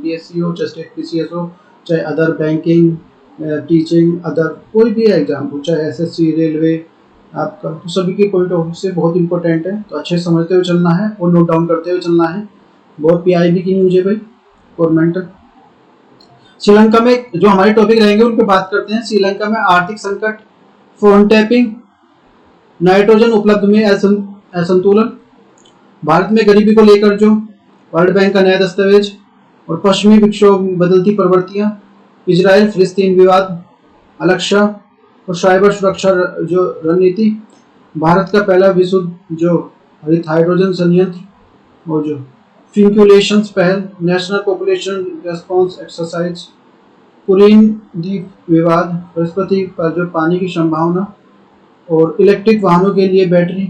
UPSC हो, चाहे state PCS हो, चाहे अदर बैंकिंग, टीचिंग, अदर कोई भी एग्जाम हो, चाहे एसएससी, रेलवे आपका, तो सभी के पॉइंट ऑफ व्यू से बहुत इंपॉर्टेंट है। तो अच्छे समझते हुए चलना है और नोट डाउन करते हुए चलना है। बहुत पीआईबी की न्यूज है भाई गवर्नमेंट। श्रीलंका में जो हमारे टॉपिक रहेंगे उन पे बात करते हैं। श्रीलंका में आर्थिक संकट, फोन टैपिंग, नाइट्रोजन उपलब्ध में असंतुलन, भारत में गरीबी को लेकर जो वर्ल्ड बैंक का नया दस्तावेज, और पश्चिमी विक्षोभ, बदलती प्रवृत्तियां, इजराइल फिलिस्तीन विवाद, अलक्षा और साइबर सुरक्षा जो रणनीति, भारत का पहला विशुद्ध जो हरित हाइड्रोजन संयंत्र, और जो फिंक्यूलेशन पहल, नेशनल पॉपुलेशन रेस्पॉन्स एक्सरसाइज, कुरीन द्वीप विवाद, बृहस्पति पर जो पानी की संभावना, और इलेक्ट्रिक वाहनों के लिए battery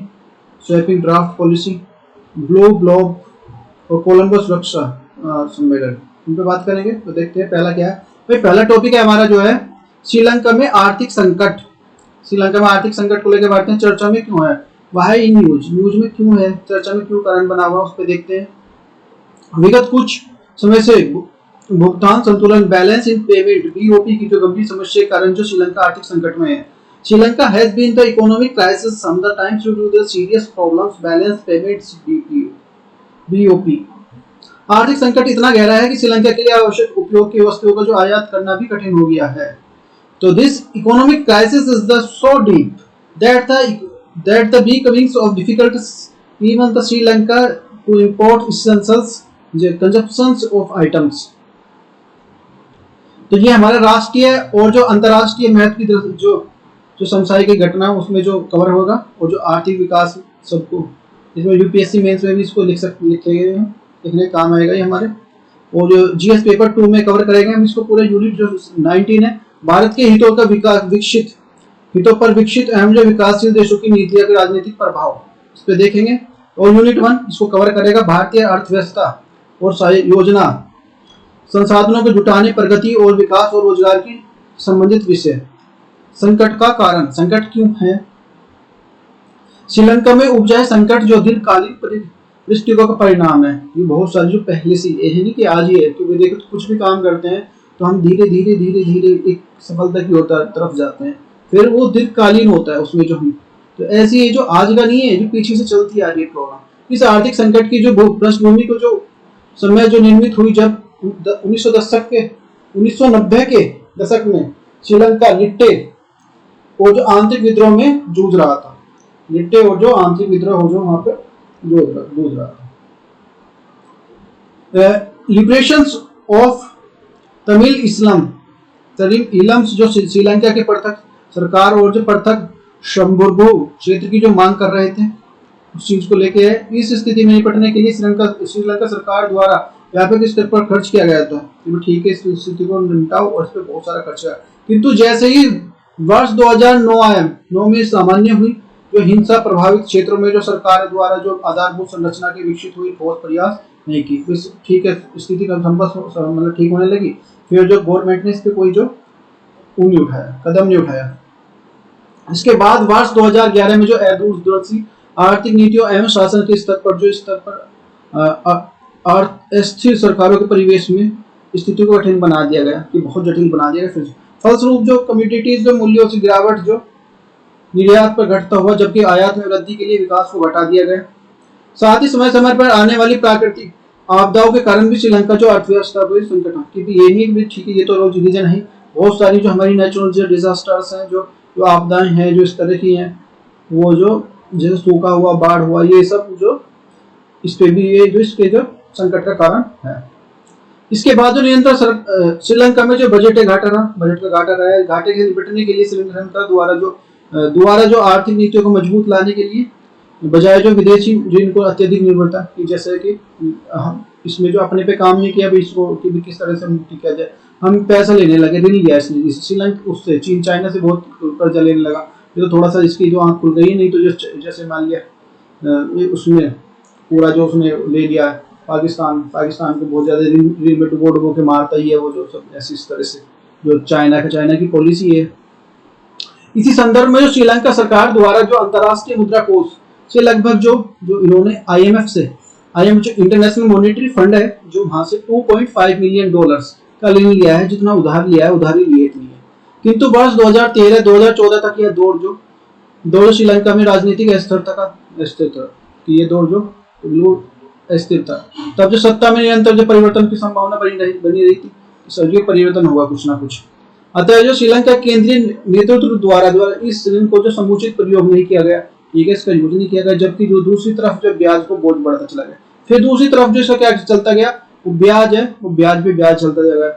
swapping draft policy, blue block और कोलंबो सुरक्षा सम्मेलन, इन पे बात करेंगे। तो देखते हैं पहला क्या है भाई। पहला टॉपिक है हमारा जो है श्रीलंका में आर्थिक संकट। श्रीलंका में आर्थिक संकट को लेकर बात हैं, चर्चा में क्यों है, वाई इन न्यूज में क्यों है, चर्चा में क्यों कारण बना हुआ, उस पर देखते हैं। विगत कुछ समय से भुगतान संतुलन, बैलेंस इन पेमेंट, बीओपी की जो गंभीर समस्या के कारण जो श्रीलंका आर्थिक संकट में है। Sri Lanka has been the economic crisis sometimes due to the serious problems balance payments BOP। आर्थिक संकट इतना गहरा है कि श्रीलंका के लिए आवश्यक उपयोग की वस्तुओं का जो आयात करना भी कठिन हो गया है। तो this economic crisis is the so deep that the becomings of difficult even the Sri Lanka to import essentials consumptions of items। तो ये हमारा राष्ट्रीय और जो अंतर्राष्ट्रीय महत्व की जो समसामयिक घटना उसमें जो कवर होगा, और जो आर्थिक विकास सबको, इसमें यूपीएससी मेंस में भी इसको लिखे गए हैं, लिखने काम आएगा ये हमारे। और जो जीएस पेपर 2 में कवर करेंगे हम इसको, पूरे यूनिट जो 19 है, भारत के हितों का विकास हितों पर विकसित अहम जो विकासशील देशों की नीतियां का राजनीतिक प्रभाव, इस पे देखेंगे। और यूनिट 1 इसको कवर करेगा भारतीय अर्थव्यवस्था और योजना, संसाधनों को जुटाने, प्रगति और विकास और रोजगार की संबंधित विषय। संकट का कारण, संकट क्यों है। श्रीलंका में उपजाए संकट जो दीर्घकालीन परिस्थितियों का परिणाम है। ये बहुत सारी जो पहले से ये है नहीं कि आज ही है, क्योंकि देखो कुछ भी काम करते हैं तो हम धीरे धीरे एक सफलता की ओर तरफ जाते हैं, फिर वो दीर्घकालीन होता है उसमें जो हम, तो ऐसी ये जो आज का नहीं है, जो पीछे से चलती आ रही है प्रॉब्लम। इस आर्थिक संकट की जो पृष्ठभूमि को जो समय जो निर्मित हुई जब 1990 के दशक में श्रीलंका निट्टे और जो आंतरिक विद्रोह में जूझ रहा था, निट्टे और जो आंतरिक विद्रोह हो जो वहां पे जूझ रहा था। लिबरेशंस ऑफ तमिल इलम्स जो श्रीलंका के पृथक सरकार और जो पृथक शंभुर्भु क्षेत्र की जो मांग कर रहे थे, उस चीज को लेके है। इस स्थिति में निपटने के लिए श्रीलंका सरकार द्वारा व्यापक स्तर पर खर्च किया गया था। ठीक है, इस स्थिति को निपटाओ और इस पर बहुत सारा खर्चा, किंतु जैसे ही वर्ष 2009 आया, 9 में सामान्य हुई, जो हिंसा प्रभावित क्षेत्रों में जो सरकार द्वारा जो आधारभूत संरचना की विकसित हुई, ठोस प्रयास नहीं की। ठीक है, स्थिति का मतलब ठीक होने लगी, फिर जो गवर्नमेंट ने इस पे कोई जो कदम नहीं उठाया। इसके बाद वर्ष 2011 में जो दूरदर्शी आर्थिक नीतियों एवं शासन के स्तर पर अस्थिर सरकारों के परिवेश में स्थिति को कठिन बना दिया गया, कि बहुत जटिल बना दिया गया। फलस्वरूप जो कम्युनिटीज जो मूल्यों से गिरावट, जो निर्यात पर घटता हुआ, जबकि आयात में वृद्धि के लिए विकास को घटा दिया गया। साथ ही समय समय पर आने वाली प्राकृतिक आपदाओं के कारण भी श्रीलंका जो अर्थव्यवस्था को संकट, क्योंकि ये नहीं ठीक है ये तो रोज रीजन है, बहुत सारी जो हमारी नेचुरल जो डिजास्टर्स हैं, जो आपदाएं हैं जो इस तरह की हैं, वो जो जैसे सूखा हुआ, बाढ़ हुआ, ये सब जो इस पे भी ये जो इसके जो संकट का कारण है। इसके बाद जो नियंत्रण श्रीलंका में जो बजट का घाटा रहा है, घाटे से निपटने के लिए श्रीलंका द्वारा जो आर्थिक नीतियों को मजबूत लाने के लिए बजाय जो विदेशी जिनको अत्यधिक निर्भरता की, जैसे कि हम इसमें जो अपने पे काम नहीं किया, इसको कि किस तरह से मुक्ति किया जाए, हम पैसा लेने लगे, ऋण लिया इसने श्रीलंका उससे, चीन चाइना से बहुत कर्जा लेने लगा, तो थोड़ा सा इसकी जो आंख खुल गई, नहीं तो जैसे मान लिया उसमें पूरा जो उसने ले लिया पाकिस्तान को बहुत ज्यादा ऋण में डुबो के मारता ही है वो, जो सब ऐसी इस तरह से जो चाइना की पॉलिसी है। इसी संदर्भ में जो श्रीलंका सरकार द्वारा जो अंतर्राष्ट्रीय मुद्रा कोष से लगभग जो इन्होंने IMF जो इंटरनेशनल मॉनेटरी फंड है, जो वहां से $2.5 मिलियन का ऋण लिया है, जितना उधार लिया है, उधारी लिए इतनी है। किंतु वर्ष 2013-2014 तक यह दौर श्रीलंका में राजनीतिक अस्थिरता का स्थिर था, कि ये दौर जो अस्थिर था। तब जो सत्ता में निरंतर जो परिवर्तन की संभावना बनी रही थी, सभी परिवर्तन होगा कुछ ना कुछ। अतः जो श्रीलंका केंद्रीय नेतृत्व द्वारा इस ऋण को जो समुचित प्रयोग नहीं किया गया, ठीक है, इसका यूज नहीं किया गया, जबकि जो दूसरी तरफ जो ब्याज को बोझ बढ़ता चला गया। फिर दूसरी तरफ जो इसका क्या चलता गया, वो ब्याज है, वो ब्याज पे ब्याज चलता जाएगा।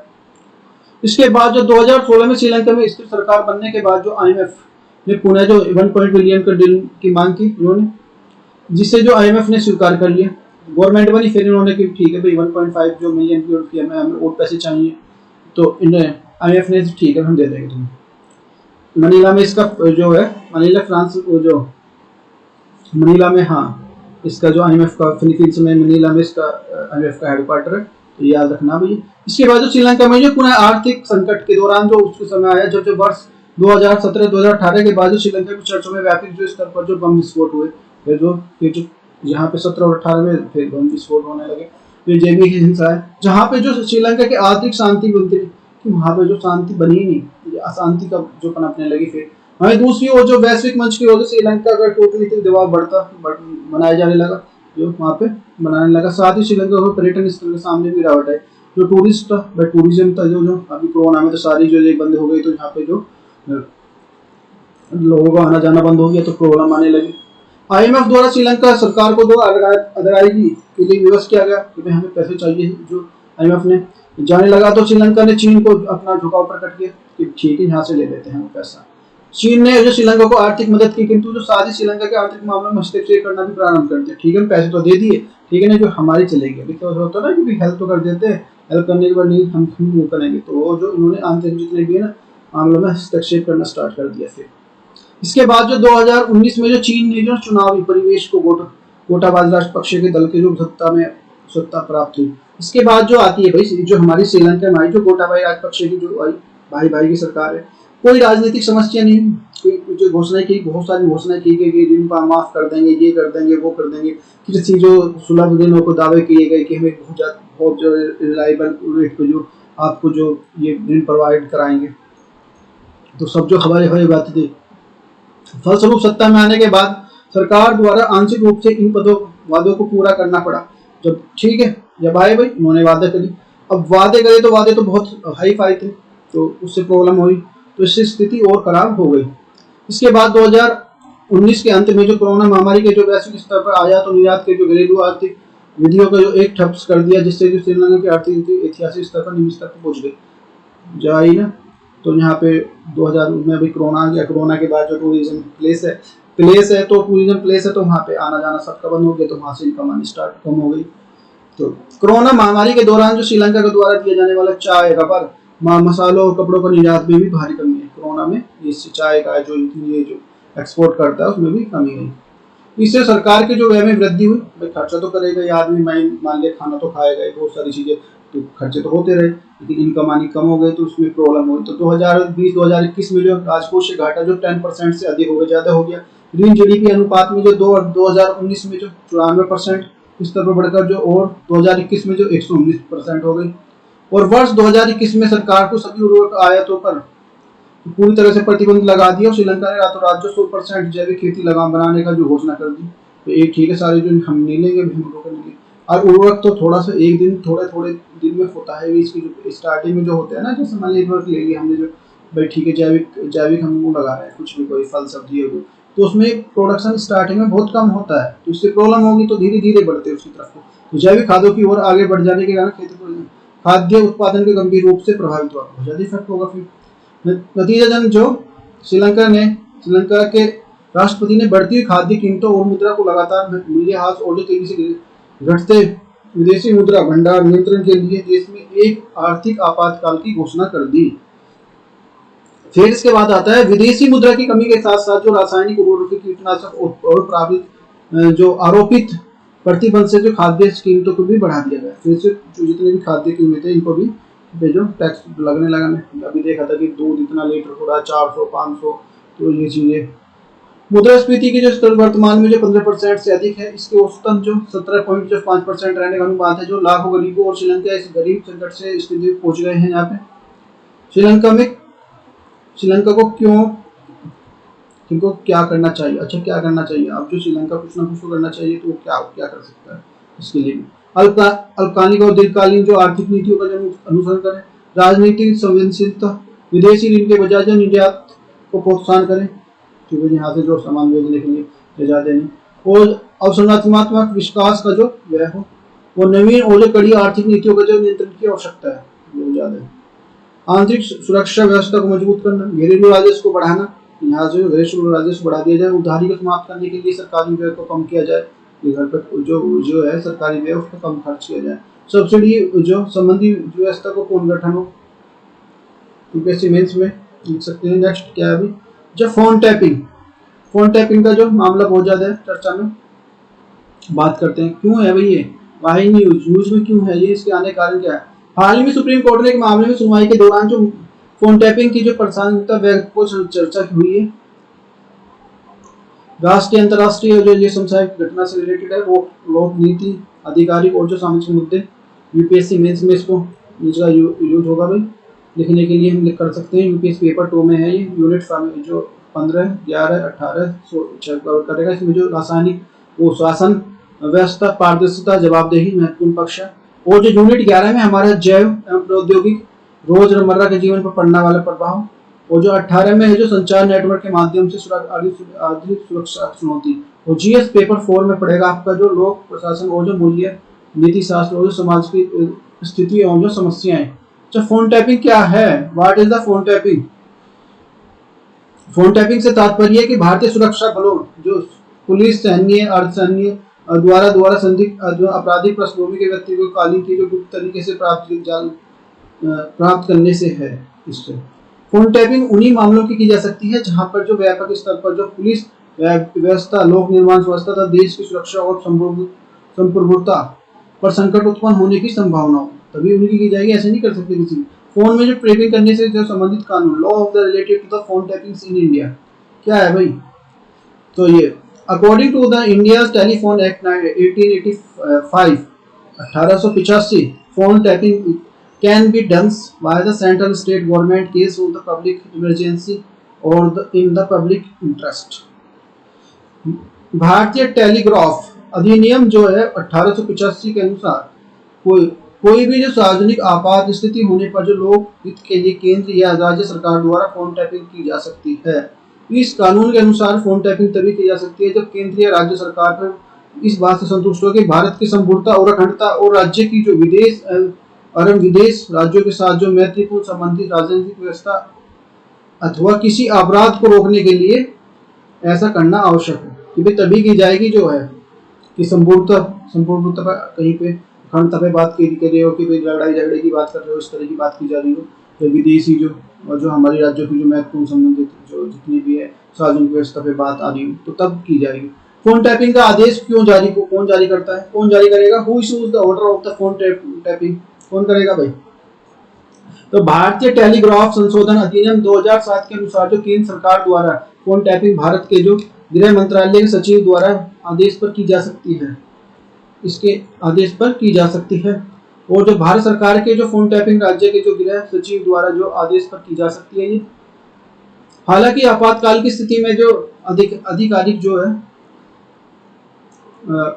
इसके बाद जो 2016 में श्रीलंका में स्थिर सरकार बनने के बाद जो IMF ने पुनः जो 1 बिलियन का ऋण की मांग की इन्होंने, जिसे जो IMF ने स्वीकार कर लिया। गवर्नमेंट बनी, फिर इन्होंने कि ठीक है भाई 1.5 जो मिलियन की हमें और पैसे चाहिए, तो इन्हें IMF ने ठीक है हम दे देंगे तुम्हें। मनीला में इसका जो है, मनीला फ्रांस जो मनीला में, हाँ, इसका जो IMF का फिलीपींस में मनीला में इसका IMF का हेडक्वार्टर है, तो याद रखना भाई। इसके बाद जो श्रीलंका में जो पुनः आर्थिक संकट के दौरान जो उसके समय आया, जब वर्ष 2017-2018 के बाद जो श्रीलंका के चर्चों में व्यापक जो स्तर पर जो बम विस्फोट हुए, फिर जो यहाँ पे 17 और 18 में फिर बम विस्फोट होने लगे, फिर जेबी की हिंसा है, जहाँ पे जो श्रीलंका की आर्थिक शांति बनती रही, कि वहाँ पे जो शांति बनी ही नहीं, अशांति का जो पनपने लगी। फिर वहीं दूसरी ओर जो वैश्विक मंच की वजह से श्रीलंका का कूटनीतिक दबाव बनाया जाने लगा, जो वहाँ पे बनाने लगा। साथ ही श्रीलंका को पर्यटन स्थल के सामने भी गिरावट है, जो टूरिज्म था, जो अभी कोरोना में तो सारी जो बंद हो गई, तो यहाँ पे जो लोगों का आना जाना बंद हो गया, तो प्रॉब्लम आने लगी। IMF द्वारा श्रीलंका सरकार को दो अदायगी के लिए विवश किया गया कि भाई हमें पैसे चाहिए, जो IMF ने जाने लगा, तो श्रीलंका ने चीन को अपना झुकाव प्रकट किया कि ठीक है यहाँ से ले लेते हैं पैसा। चीन ने जो श्रीलंका को आर्थिक मदद की, किंतु जो साथ ही श्रीलंका के आर्थिक मामलों में हस्तक्षेप करना भी प्रारंभ कर दिया। ठीक है, पैसे तो दे दिए, ठीक है ना, जो हमारी चलेगी। अभी क्या होता है ना कि हेल्प तो कर देते हैं, हेल्प करने के बाद नहीं हम वो करेंगे, तो वो जो इन्होंने आंतरिक जितने भी है ना मामलों में हस्तक्षेप करना स्टार्ट कर दिया। फिर इसके बाद जो 2019 में जो चीन ने जो चुनावी परिवेश को गोटाबाज राष्ट्रपक्ष के दल के जो सत्ता प्राप्त हुई। इसके बाद जो आती है भाई, जो हमारी श्रीलंका में आई जो गोटाबाया राजपक्ष की जो आई भाई की सरकार है, कोई राजनीतिक समस्या नहीं, कोई जो घोषणाएं की, बहुत सारी घोषणाएं की गई कि ऋण माफ कर देंगे, ये कर देंगे, वो कर देंगे। किसी जो सुलभ ऋणों को दावे किए गए कि हमें बहुत जो रिलायबल रेट पे जो आपको जो ये ऋण प्रोवाइड कराएंगे, तो सब जो हवाई बातें थी। फलस्वरूप सत्ता में आने के बाद सरकार द्वारा आंशिक रूप से इन वादों को पूरा करना पड़ा। जब ठीक है, जब आए भाई उन्होंने वादे करी, अब वादे करे तो वादे तो बहुत हाई फाई थे, तो उससे प्रॉब्लम हुई, तो इससे स्थिति और खराब हो गई। इसके बाद 2019 के अंत में जो कोरोना महामारी के जो वैश्विक स्तर पर आयात और निर्यात के जो घरेलू आर्थिक विधियों का जो एक ठप्स कर दिया, जिससे जो श्रीलंका की आर्थिक नीति ऐतिहासिक स्तर पर निम्न स्तर पर पहुंच गई जाई ना। तो यहाँ पे 2000 में अभी कोरोना आ गया, कोरोना के बाद जो टूरिज्म प्लेस है तो टूरिज्म प्लेस है, तो वहाँ पे आना जाना सबका बंद हो गया, तो वहाँ से इनकम आनी स्टार्ट कम हो गई। तो कोरोना महामारी के दौरान जो श्रीलंका के द्वारा दिया जाने वाला चाय, रबर, मसालों और कपड़ों का निर्यात में भी भारी कमी है। कोरोना में इससे चाय का जो एक्सपोर्ट करता है उसमें भी कमी हुई। इससे सरकार के जो व्यय में वृद्धि हुई, भाई खर्चा तो करेगा ये आदमी, मान लिया खाना तो खाएगा, बहुत सारी चीजें, तो खर्चे तो होते रहे, लेकिन इनकम आनी कम हो गई, तो उसमें प्रॉब्लम हुई। तो 2020-2021 में जो राजकोषीय घाटा जो 10% से अधिक हो गया, ज्यादा हो गया। ऋण GDP अनुपात में जो 2019 में जो 94% स्तर पर बढ़कर जो और 2021 में जो 119% हो गई। और वर्ष 2021 में सरकार को सभी उर्वरक आयातों पर पूरी तरह से प्रतिबंध लगा दिया। श्रीलंका ने रातों रात जो 100% जैविक खेती लगाम बनाने का जो घोषणा कर दी। तो एक ठीक है, सारे जो हम नहीं लेंगे, हम रोकेंगे। और उर्वरक तो थोड़ा सा एक दिन थोड़े दिन में होता है, इसकी जो स्टार्टिंग में जो होते हैं ना, जैसे मान लीजिए उर्वरक ले लिया हमने, जो भाई ठीक है जैविक हम वो लगा रहे हैं, कुछ भी कोई फल सब्जी है, तो उसमें प्रोडक्शन स्टार्टिंग में बहुत कम होता है, तो इससे प्रॉब्लम होगी, तो धीरे धीरे बढ़ते हैं उसकी तरफ। तो जैविक खादों की ओर आगे बढ़ जाने के कारण खेती को खाद्य उत्पादन के गंभीर रूप से प्रभावित होगा, ज्यादा इफेक्ट होगा। फिर नतीजतन जो श्रीलंका के राष्ट्रपति ने बढ़ती हुई खाद्य कीमतों और मुद्रा को लगातार मूल्यह्रास और जो तेजी से घटते विदेशी मुद्रा भंडार नियंत्रण के लिए देश में एक आर्थिक आपातकाल की घोषणा कर दी। फिर इसके बाद आता है विदेशी मुद्रा की कमी के साथ साथ जो रासायनिक उर्वरक, कीटनाशक और जो आरोपित प्रतिबंध से जो खाद्य कीमतों को भी बढ़ा दिया गया। फिर से जो जितने भी खाद्य कीमतें इनको भी जो टैक्स लगने लगा। अभी देखा था कि दूध इतना लीटर हो रहा है 400-500, तो ये चीजें मुद्रास्फीति की जो स्तर वर्तमान में जो 15% से अधिक है, इसके औसतन जो 17.5% रहने का अनुपात है, जो लाखों गरीबों और श्रीलंका इस गरीब संकट से स्थिति पहुंच गए हैं। यहाँ पे श्रीलंका में श्रीलंका को इनको क्या करना चाहिए? अच्छा, क्या करना चाहिए? अब जो श्रीलंका कुछ ना कुछ तो करना चाहिए, तो वो क्या कर सकता है इसके लिए? अल्पकालिक और दीर्घकालीन जो आर्थिक नीतियों का जो अनुसरण करें, राजनीतिक संवेदनशीलता, विदेशी ऋण के बजाय जो निर्यात को प्रोत्साहन करें, क्योंकि यहाँ से जो सामान भेजने के लिए ले जाते नहीं, और अवसंरचनात्मक विकास का जो व्यय हो, वो नवीन और जो कड़ी आर्थिक नीतियों का जो नियंत्रण की आवश्यकता है वो ज्यादा है। आंतरिक सुरक्षा व्यवस्था को मजबूत करना, घरेलू राजस्व को बढ़ाना, यहाँ से घरेलू राजस्व बढ़ा दिया जाए, उधारी को समाप्त करने के लिए सरकारी व्यय को कम किया जाए, घर पर जो है सरकारी व्यय उसको कम खर्च किया जाए, सब्सिडी जो संबंधी व्यवस्था को पुनर्गठन हो, यूपीएससी मेंस में लिख सकते हैं। नेक्स्ट क्या है अभी, जो फोन टैपिंग का जो मामला बहुत ज्यादा है चर्चा में, बात करते हैं क्यों है भाई ये, वाई न्यूज में क्यों है ये, इसके आने कारण क्या है? हाल ही में सुप्रीम कोर्ट ने एक मामले में सुनवाई के दौरान जो फोन टैपिंग की जो प्रासंगिकता व्यक्त को चर्चा हुई है, राष्ट्रीय अंतर्राष्ट्रीय और जो ये समसामयिक घटना से रिलेटेड है, वो लोक नीति आधिकारिक और जो सामाजिक मुद्दे, यूपीएससी मेंस में इसको इसका यूज होगा भाई लिखने के लिए, हम लिख कर सकते हैं। यूपीएससी पेपर 2 में है ये, यूनिट जो 15, 11, 18 कवर करेगा। इसमें जो रासायनिक वो शासन व्यवस्था, पारदर्शिता, जवाबदेही महत्वपूर्ण पक्ष है, और जो यूनिट 11 में हमारा जैव एवं प्रौद्योगिक रोजमर्रा के जीवन पर पड़ने वाला प्रभाव, और जो 18 में है जो संचार नेटवर्क के माध्यम से आधुनिक सुरक्षा चुनौती, और जीएस पेपर 4 में पड़ेगा आपका जो लोक प्रशासन और जो मूल्य नीति शास्त्र और जो समाज की स्थिति और जो समस्याएं। अच्छा, फोन टैपिंग क्या है? What is the phone tapping? Phone tapping से तात्पर्य है कि भारतीय सुरक्षा बलों, जो पुलिस, सैन्य, अर्धसैन्य द्वारा संदिग्ध आपराधिक पृष्ठभूमि के व्यक्ति को कालीन की जो गुप्त तरीके से प्राप्त करने से है। इससे फोन टैपिंग उन्हीं मामलों की जा सकती है जहां पर जो व्यापक स्तर पर जो पुलिस व्यवस्था, लोक निर्माण व्यवस्था तथा देश की सुरक्षा और संप्रभुता पर संकट उत्पन्न होने की संभावना हो, तभी उनकी की जाएगी, ऐसे नहीं कर सकते किसी। फोन में जो टैपिंग करने से जो संबंधित कानून, law of the related to the phone tapping in India, क्या है भाई? तो ये according to the India telephone act 1885 1885, phone tapping can be done by the central state government case of the public emergency or in the public interest। भारतीय telegraph अधिनियम जो है 1885 के अनुसार कोई भी जो सार्वजनिक आपात स्थिति होने पर जो लोक हित के लिए केंद्र या राज्य सरकार द्वारा फोन टैपिंग की जा सकती है। इस कानून के अनुसार फोन टैपिंग तभी की जा सकती है जब केंद्र या राज्य सरकार पर इस बात से संतुष्ट हो कि भारत की संपूर्णता और अखंडता और राज्य की जो विदेश राज्यों के साथ जो महत्वपूर्ण संबंधित राजनीतिक व्यवस्था अथवा किसी अपराध को रोकने के लिए ऐसा करना आवश्यक है, क्योंकि तभी की जाएगी जो है कि संपूर्णता पर कहीं पे अखंडता पे बात की रही हो, कि लड़ाई झगड़े की बात कर रहे हो, इस तरह की बात की जा रही हो, तो विदेशी जो हमारी राज्यों की जो महत्वपूर्ण संबंधित जो जितनी भी है सार्वजनिक व्यवस्था पे बात आ रही हो, तो तब की जाएगी। फोन टैपिंग का आदेश कौन जारी करता है? कौन जारी करेगा? Who issues the order of the phone tapping? कौन करेगा भाई? तो भारतीय टेलीग्राफ संशोधन अधिनियम 2007 के अनुसार जो केंद्र सरकार द्वारा फोन टैपिंग भारत के जो गृह मंत्रालय के सचिव द्वारा आदेश पर की जा सकती है, इसके आदेश पर की जा सकती है। और जो भारत सरकार के जो फोन टैपिंग राज्य के जो गृह सचिव द्वारा जो आदेश पर की जा सकती है ये। हालांकि आपातकाल की स्थिति में जो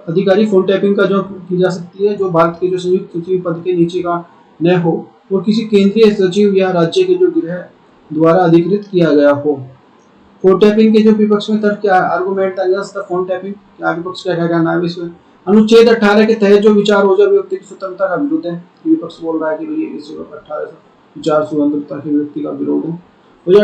अधिकारी फोन टैपिंग का जो की जा सकती है, जो भारत के जो संयुक्त सचिव पद के नीचे का न हो और किसी केंद्रीय सचिव या राज्य के जो गृह द्वारा अधिकृत किया गया हो। फोन टैपिंग के जो विपक्ष में तर्क क्या है? Argument against the phone tapping, क्या विपक्ष क्या कहना है इसमें? अनुच्छेद 18 के तहत जो विचार हो जो व्यक्ति की स्वतंत्रता का विरोध है। विपक्ष बोल रहा है कि भाई इस 18 विचार स्वतंत्रता के व्यक्ति का विरोध है। तो जो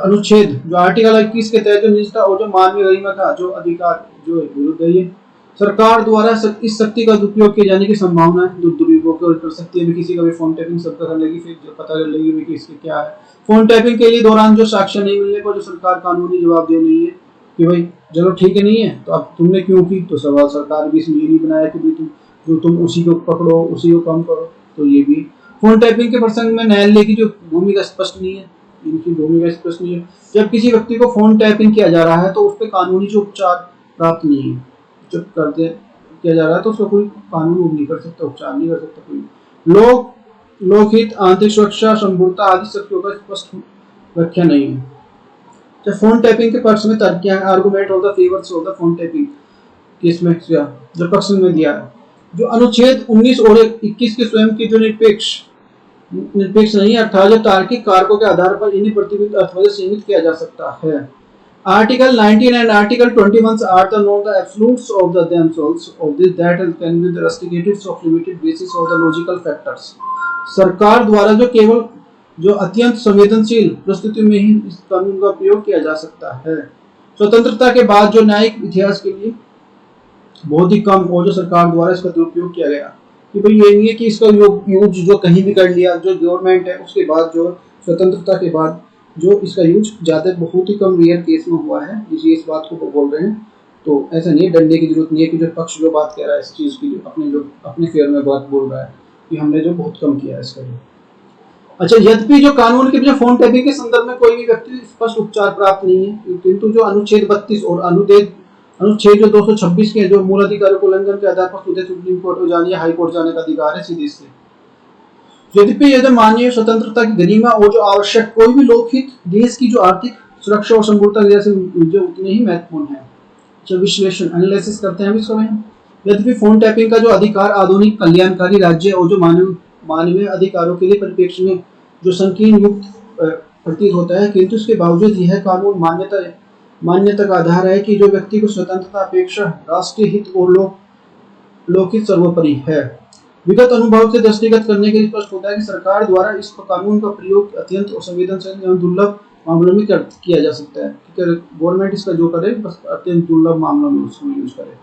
अनुच्छेद जो आर्टिकल 21 के तहत जो निजता और जो मानवीय गरिमा का जो अधिकार जो विरुद्ध है, ये सरकार द्वारा इस शक्ति का दुरुपयोग किए जाने की संभावना है। दुरुपयोग कर सकती है किसी का भी फोन टैपिंग सबका कर लेगी, फिर पता कर लेगी कि इसके क्या है। फोन टैपिंग के लिए दौरान जो साक्ष्य नहीं मिलने पर जो सरकार कानूनी जवाबदेह नहीं है कि भाई चलो ठीक है नहीं है तो अब तुमने क्यों की, तो सवाल सरकार भी इसलिए नहीं बनाया कि तुम उसी को पकड़ो, उसी को कम करो। तो ये भी फोन टैपिंग के प्रसंग में न्यायालय की जो भूमिका स्पष्ट नहीं है। इनकी भूमिका स्पष्ट नहीं है। जब किसी व्यक्ति को फोन टैपिंग किया जा रहा है तो उस पर कानूनी जो उपचार प्राप्त नहीं है। जब करते किया जा रहा है तो उसका कोई कानून नहीं कर सकता, उपचार नहीं कर सकता कोई। लोकहित, आंतरिक सुरक्षा, संपूर्णता आदि शक्तियों का स्पष्ट व्याख्या नहीं है। जब फोन टैपिंग के पक्ष में तर्क argument of the favours of the phone tapping case में जो पक्ष में दिया है, जो अनुच्छेद 19 और 21 के स्वयं की जो निरपेक्ष नहीं अर्थात जो तार्किक कारकों के आधार पर इन्हीं प्रतिबिंब अर्थों से सीमित किया जा सकता है। Article 19 and Article 21 are the not the absolutes of the themselves of this that can be the rusticatives of limited basis of the logical factors। सरकार द्वारा जो केवल जो अत्यंत संवेदनशील परिस्थिति में ही इस कानून का प्रयोग किया जा सकता है। स्वतंत्रता के बाद जो न्यायिक इतिहास के लिए बहुत ही कम और जो सरकार द्वारा इसका दुरुपयोग किया गया कि भाई ये नहीं है कि इसका यूज जो कहीं भी कर लिया, जो गवर्नमेंट है उसके बाद जो स्वतंत्रता के बाद जो इसका यूज ज्यादा बहुत ही कम रेयर केस में हुआ है, इसलिए इस बात को बोल रहे हैं। तो ऐसा नहीं है, डरने की जरूरत नहीं है कि जो पक्ष जो बात कह रहा है इस चीज की जो अपने फेयर में बात बोल रहा है कि हमने जो बहुत कम किया है इसका जो। अच्छा, यद्यपि जो कानून के जो फोन टैपिंग के संदर्भ में कोई भी व्यक्ति स्पष्ट उपचार प्राप्त नहीं है, किंतु जो अनुच्छेद 32 और अनुच्छेद जो 226 के जो मूल अधिकारों को उल्लंघन के आधार पर सीधे सुप्रीम कोर्ट हो जाने या हाई कोर्ट जाने का अधिकार है सीधे से। यद्यपि यह मानवीय स्वतंत्रता की गरिमा और जो आवश्यक कोई भी लोकहित देश की जो आर्थिक सुरक्षा और संपूर्णता जैसे जो उतने ही महत्वपूर्ण है। जो विश्लेषण एनालिसिस करते हैं इसको में, यद्यपि फोन टैपिंग का जो अधिकार आधुनिक कल्याणकारी राज्य और जो मानवीय अधिकारों के लिए परिप्रेक्ष्य में जो संकीर्ण युक्त प्रतीत होता है, किंतु इसके बावजूद यह कानून मान्यता का आधार है कि जो व्यक्ति को स्वतंत्रता अपेक्षा राष्ट्रीय हित और लोकहित सर्वोपरि है। विगत अनुभव से दृष्टिगत करने के लिए स्पष्ट होता है कि सरकार द्वारा इस कानून का प्रयोग अत्यंत संवेदनशील एवं दुर्लभ मामलों में किया जा सकता है। गवर्नमेंट इसका जो करे बस अत्यंत दुर्लभ मामलों में उसको यूज करे।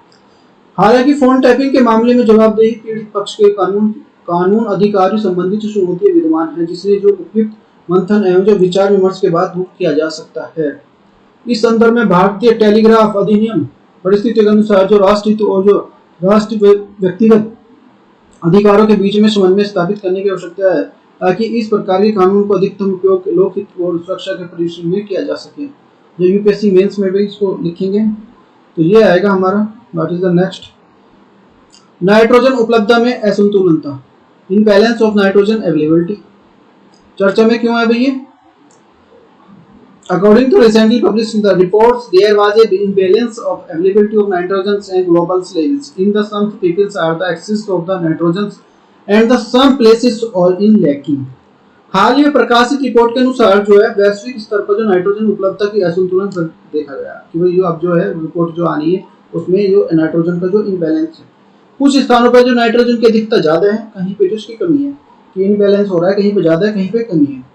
हालांकि फोन टैपिंग के मामले में जवाबदेही पीड़ित पक्ष के कानून अधिकारी संबंधित चुनौतियां विद्यमान है, जिसे जो उपयुक्त मंथन एवं जो विचार विमर्श के बाद दूर किया जा सकता है। इस संदर्भ में भारतीय टेलीग्राफ अधिनियम परिस्थिति के अनुसार जो राष्ट्रहित और जो राष्ट्रीय व्यक्तिगत अधिकारों के बीच में समन्वय स्थापित करने की आवश्यकता है, ताकि इस प्रकार के कानून को अधिकतम उपयोग लोकहित और सुरक्षा के परिश्रम में किया जा सके। जो यूपीएससी मेंस में भी इसको लिखेंगे तो ये आएगा हमारा what is the next. Nitrogen उपलब्धता में असंतुलनता, इम्बैलेंस ऑफ नाइट्रोजन अवेलेबिलिटी चर्चा में क्यों है भैया? According to recently published the reports, there was a imbalance of availability of nitrogens and global levels. In the some peoples are the excess of the nitrogens and the some places are in lacking. हाल ही में प्रकाशित report के अनुसार जो है वैश्विक स्तर पर जो नाइट्रोजन उपलब्धता की असंतुलन देखा गया कि भाई जो अब जो है रिपोर्ट जो आनी है उसमें जो नाइट्रोजन का जो इम्बैलेंस है, कुछ स्थानों पर जो नाइट्रोजन की अधिकता ज्यादा है, कहीं पे जो उसकी कमी है कि इम्बैलेंस हो रहा है, कहीं पे ज्यादा है कहीं पे कमी है।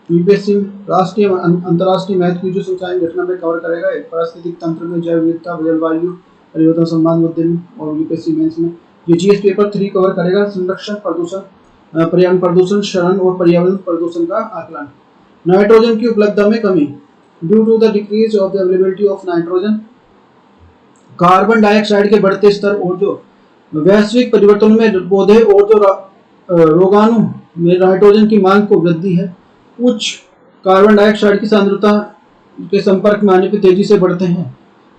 यूपीएससी राष्ट्रीय अंतर्राष्ट्रीय महत्व की जो सूचनाएं घटना में कवर करेगा, पारिस्थितिक तंत्र में जैव विविधता, जलवायु परिवर्तन संबंध मुद्दे में, और यूपीएससी मेंस में जो जीएस पेपर 3 कवर करेगा संरक्षण, प्रदूषण, पर्यावरण प्रदूषण, शरण और पर्यावरण प्रदूषण का आकलन। नाइट्रोजन की उपलब्धता में कमी due to the decrease of the availability of nitrogen, carbon dioxide के बढ़ते स्तर और जो वैश्विक परिवर्तन में पौधे और जो रोगाणु में नाइट्रोजन की मांग को वृद्धि है। उच्च कार्बन डाइऑक्साइड की सांद्रता के संपर्क में आने पर तेजी से बढ़ते हैं।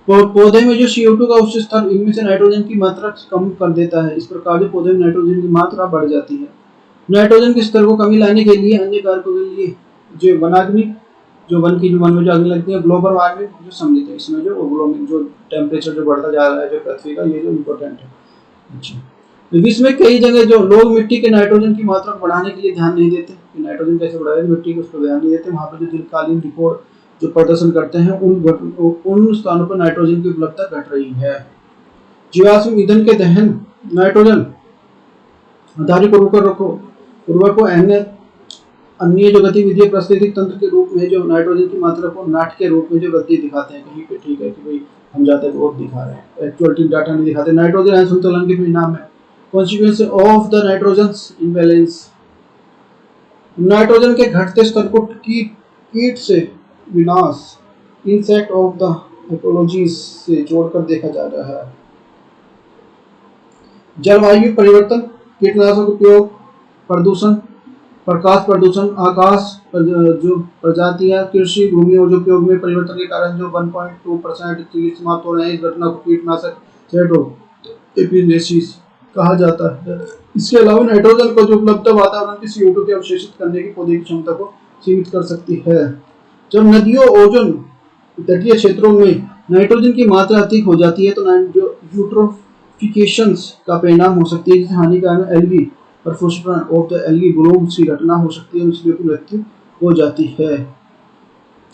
पौधे में जो CO2 का उच्च स्तर इनमें से नाइट्रोजन की मात्रा कम कर देता है। इस प्रकार जो पौधे में नाइट्रोजन की मात्रा बढ़ जाती है। नाइट्रोजन के स्तर को कमी लाने के लिए अन्य कारकों के लिए जो वनाग्नि, जो वन में जो आग लगती है, ग्लोबल वार्मिंग जो सम्मिलित है इसमें, जो ग्लोबल जो टेम्परेचर जो बढ़ता जा रहा है जो पृथ्वी का, ये जो इम्पोर्टेंट है। अच्छा, इसमें कई जगह जो लोग मिट्टी के नाइट्रोजन की मात्रा को बढ़ाने के लिए ध्यान नहीं देते कि नाइट्रोजन कैसे बढ़ाया, मिट्टी को उस पर ध्यान नहीं देते। वहाँ पर जो दीर्घकालीन रिपोर्ट जो प्रदर्शन करते हैं उन स्थानों पर नाइट्रोजन की उपलब्धता घट रही है। जीवाश्म ईंधन के दहन नाइट्रोजन आधारित उर्वरकों अन्य जो गतिविधि पारिस्थितिक तंत्र के रूप में जो नाइट्रोजन की मात्रा को नाटक के रूप में जो वृद्धि दिखाते हैं। कहीं पे ठीक है कि भाई हम ज्यादा ग्रोथ दिखा रहे हैं, एक्चुअल डाटा नहीं दिखाते। नाइट्रोजन असंतुलन के परिणाम है consequence of the nitrogen imbalance, nitrogen के घटते स्तर को कीट से विनाश, इंसेक्ट ऑफ द इकोलॉजी से जोड़कर देखा जा रहा है। जलवायु परिवर्तन, कीटनाशक उपयोग, प्रदूषण प्रकाश प्रदूषण, जो प्रजातियां कृषि भूमि और जो उपयोग में परिवर्तन के कारण जो 1.2% समाप्त हो रहे हैं, इस घटना को कीटनाशक एपिनेसिस कहा जाता है। इसके अलावा नाइट्रोजन को जो उपलब्ध वातावरण की CO2 के अवशोषित करने की पौधे की क्षमता को सीमित कर सकती है। जब नदियों ओजोन तटीय क्षेत्रों में नाइट्रोजन की मात्रा अधिक हो जाती है तो जो यूट्रोफिकेशंस का परिणाम हो सकती है, जिससे हानिकारक algae formation of the algae blooms की घटना हो सकती है, मछलियों की मृत्यु हो जाती है।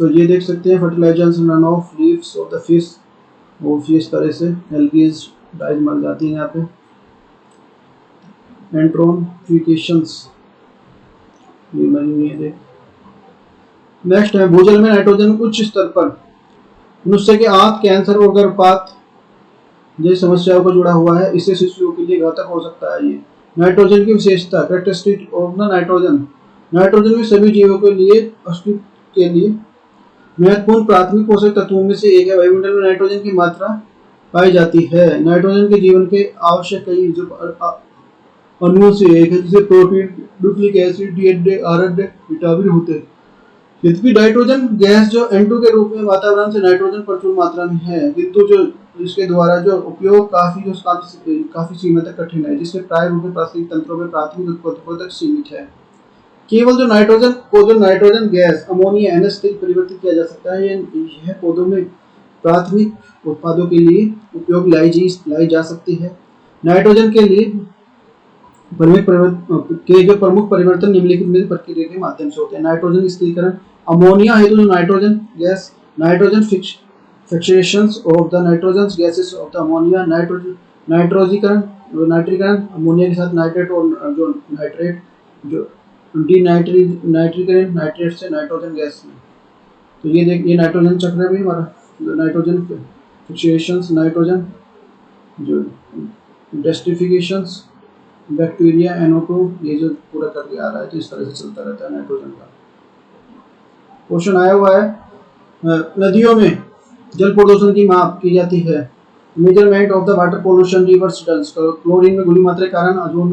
तो ये देख सकते हैं fertilisers run off leaves of the fish, वो इस तरह से एल्गीज डाइज मर जाती हैं यहाँ पे। एंट्रोफिकेशंस ये मरी हुई है। नेक्स्ट है भूजल में नाइट्रोजन उच्च स्तर पर मनुष्य के आंत, कैंसर और गर्भपात जैसी समस्याओं को जुड़ा हुआ है, इससे शिशुओं के लिए घातक हो सकता है। ये नाइट्रोजन की विशेषता, characteristic of the nitrogen. Nitrogen में सभी जीवों के लिए अस्तित्व के लिए महत्वपूर्ण प्राथमिक पोषक तत्वों में से एक है। वायुमंडल में नाइट्रोजन की मात्रा पाई जाती है। नाइट्रोजन के जीवन के आवश्यक कई जो अणुओं से एक है, जिसे protein, nucleic acid, DNA, RNA, vitamin होते हैं। यद्यपि नाइट्रोजन गैस जो N2 के रूप में वातावरण से नाइट्रोजन प्रचुर मात्रा में है, किंतु जो इसके द्वारा जो उपयोग काफी सीमा तक कठिन है, जिससे प्राय रूप में प्राकृतिक तंत्रों में प्राथमिक उत्पादकों तक सीमित है। केवल जो नाइट्रोजन गैस अमोनिया NH3 परिवर्तित किया जा सकता है। यह पौधों में प्राथमिक उत्पादों के लिए उपयोग लाई जा सकती है। नाइट्रोजन के लिए प्रमुख परिवर्तन निम्नलिखित प्रक्रिया के माध्यम से होते हैं। नाइट्रोजन स्थिरीकरण, अमोनिया हेतु जो nitrogen gas, nitrogen fixations of the nitrogen gases of the ammonia, नाइट्रीकरण अमोनिया के साथ नाइट्रेट और जो नाइट्रेट जो नाइट्रीकरण नाइट्रेट से नाइट्रोजन गैस में। तो ये नाइट्रोजन चक्र भी हमारा जो नाइट्रोजन फिक्सेशंस, नाइट्रोजन जो डेस्टिफिकेशंस, बैक्टीरिया, NO2, ये जो पूरा करके आ रहा है, तो इस तरह से चलता रहता है नाइट्रोजन का। क्वेश्चन आया हुआ है नदियों में जल प्रदूषण की माप की जाती है। Measurement of the water pollution rivers डन्स। क्लोरीन में घुली मात्रा के कारण ओजोन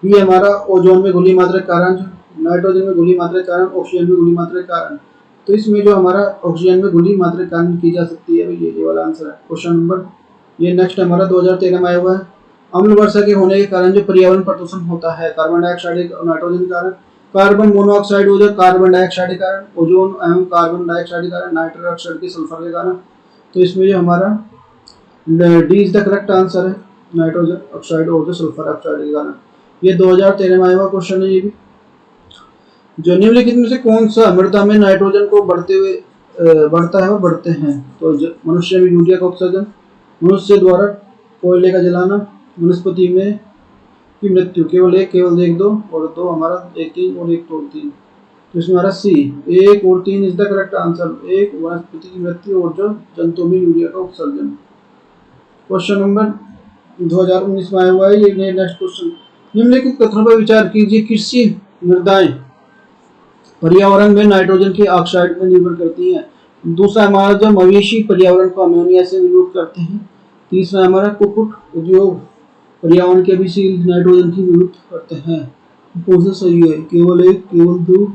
भी हमारा, ओजोन में घुली मात्रा के कारण, नाइट्रोजन में घुली मात्रा के कारण, ऑक्सीजन में घुली मात्रा के कारण। तो इसमें जो हमारा ऑक्सीजन में घुली मात्रा के कारण की जा सकती है, ये वाला आंसर है क्वेश्चन नंबर। ये नेक्स्ट हमारा 2013 में आया हुआ है। अम्ल वर्षा के होने के कारण जो पर्यावरण प्रदूषण होता है, कार्बन डाइऑक्साइड और नाइट्रोजन के कारण, कार्बन मोनोऑक्साइड हो जाए कार्बन डाइऑक्साइड के कारण, ओजोन एवं कार्बन डाइऑक्साइड के कारण, नाइट्रस ऑक्साइड के सल्फर के कारण। तो इसमें जो हमारा D is the correct answer है, नाइट्रोजन ऑक्साइड और जो सल्फर ऑक्साइड के कारण। ये 2013 में आया हुआ क्वेश्चन है। ये भी जो निम्नलिखित में से कौन सा मृदा में नाइट्रोजन को बढ़ता है और बढ़ते हैं। तो मनुष्य में यूरिया का उत्सर्जन, मनुष्य द्वारा कोयले का जलाना, वनस्पति में की मृत्यु, केवल एक दो और दो हमारा 1 3 और 1 2 3। तो इसमें हमारा सी 1 और 3 इज द करेक्ट आंसर। एक वनस्पति की मृत्यु और जो जंतु में यूरिया का उत्सर्जन। क्वेश्चन नंबर 2019 में आया हुआ है। ये नेक्स्ट क्वेश्चन, निम्नलिखित कथनों पर विचार कीजिए। कृषि मृदाएं पर्यावरण में नाइट्रोजन के ऑक्साइड में निर्भर करती हैं। दूसरा हमारा जो मवेशी पर्यावरण को अमोनिया से विलुप्त करते हैं। तीसरा हमारा कुक्कुट उद्योग पर्यावरण के भी नाइट्रोजन की विलुप्त करते हैं। कौन सा सही है? केवल 1, केवल 2,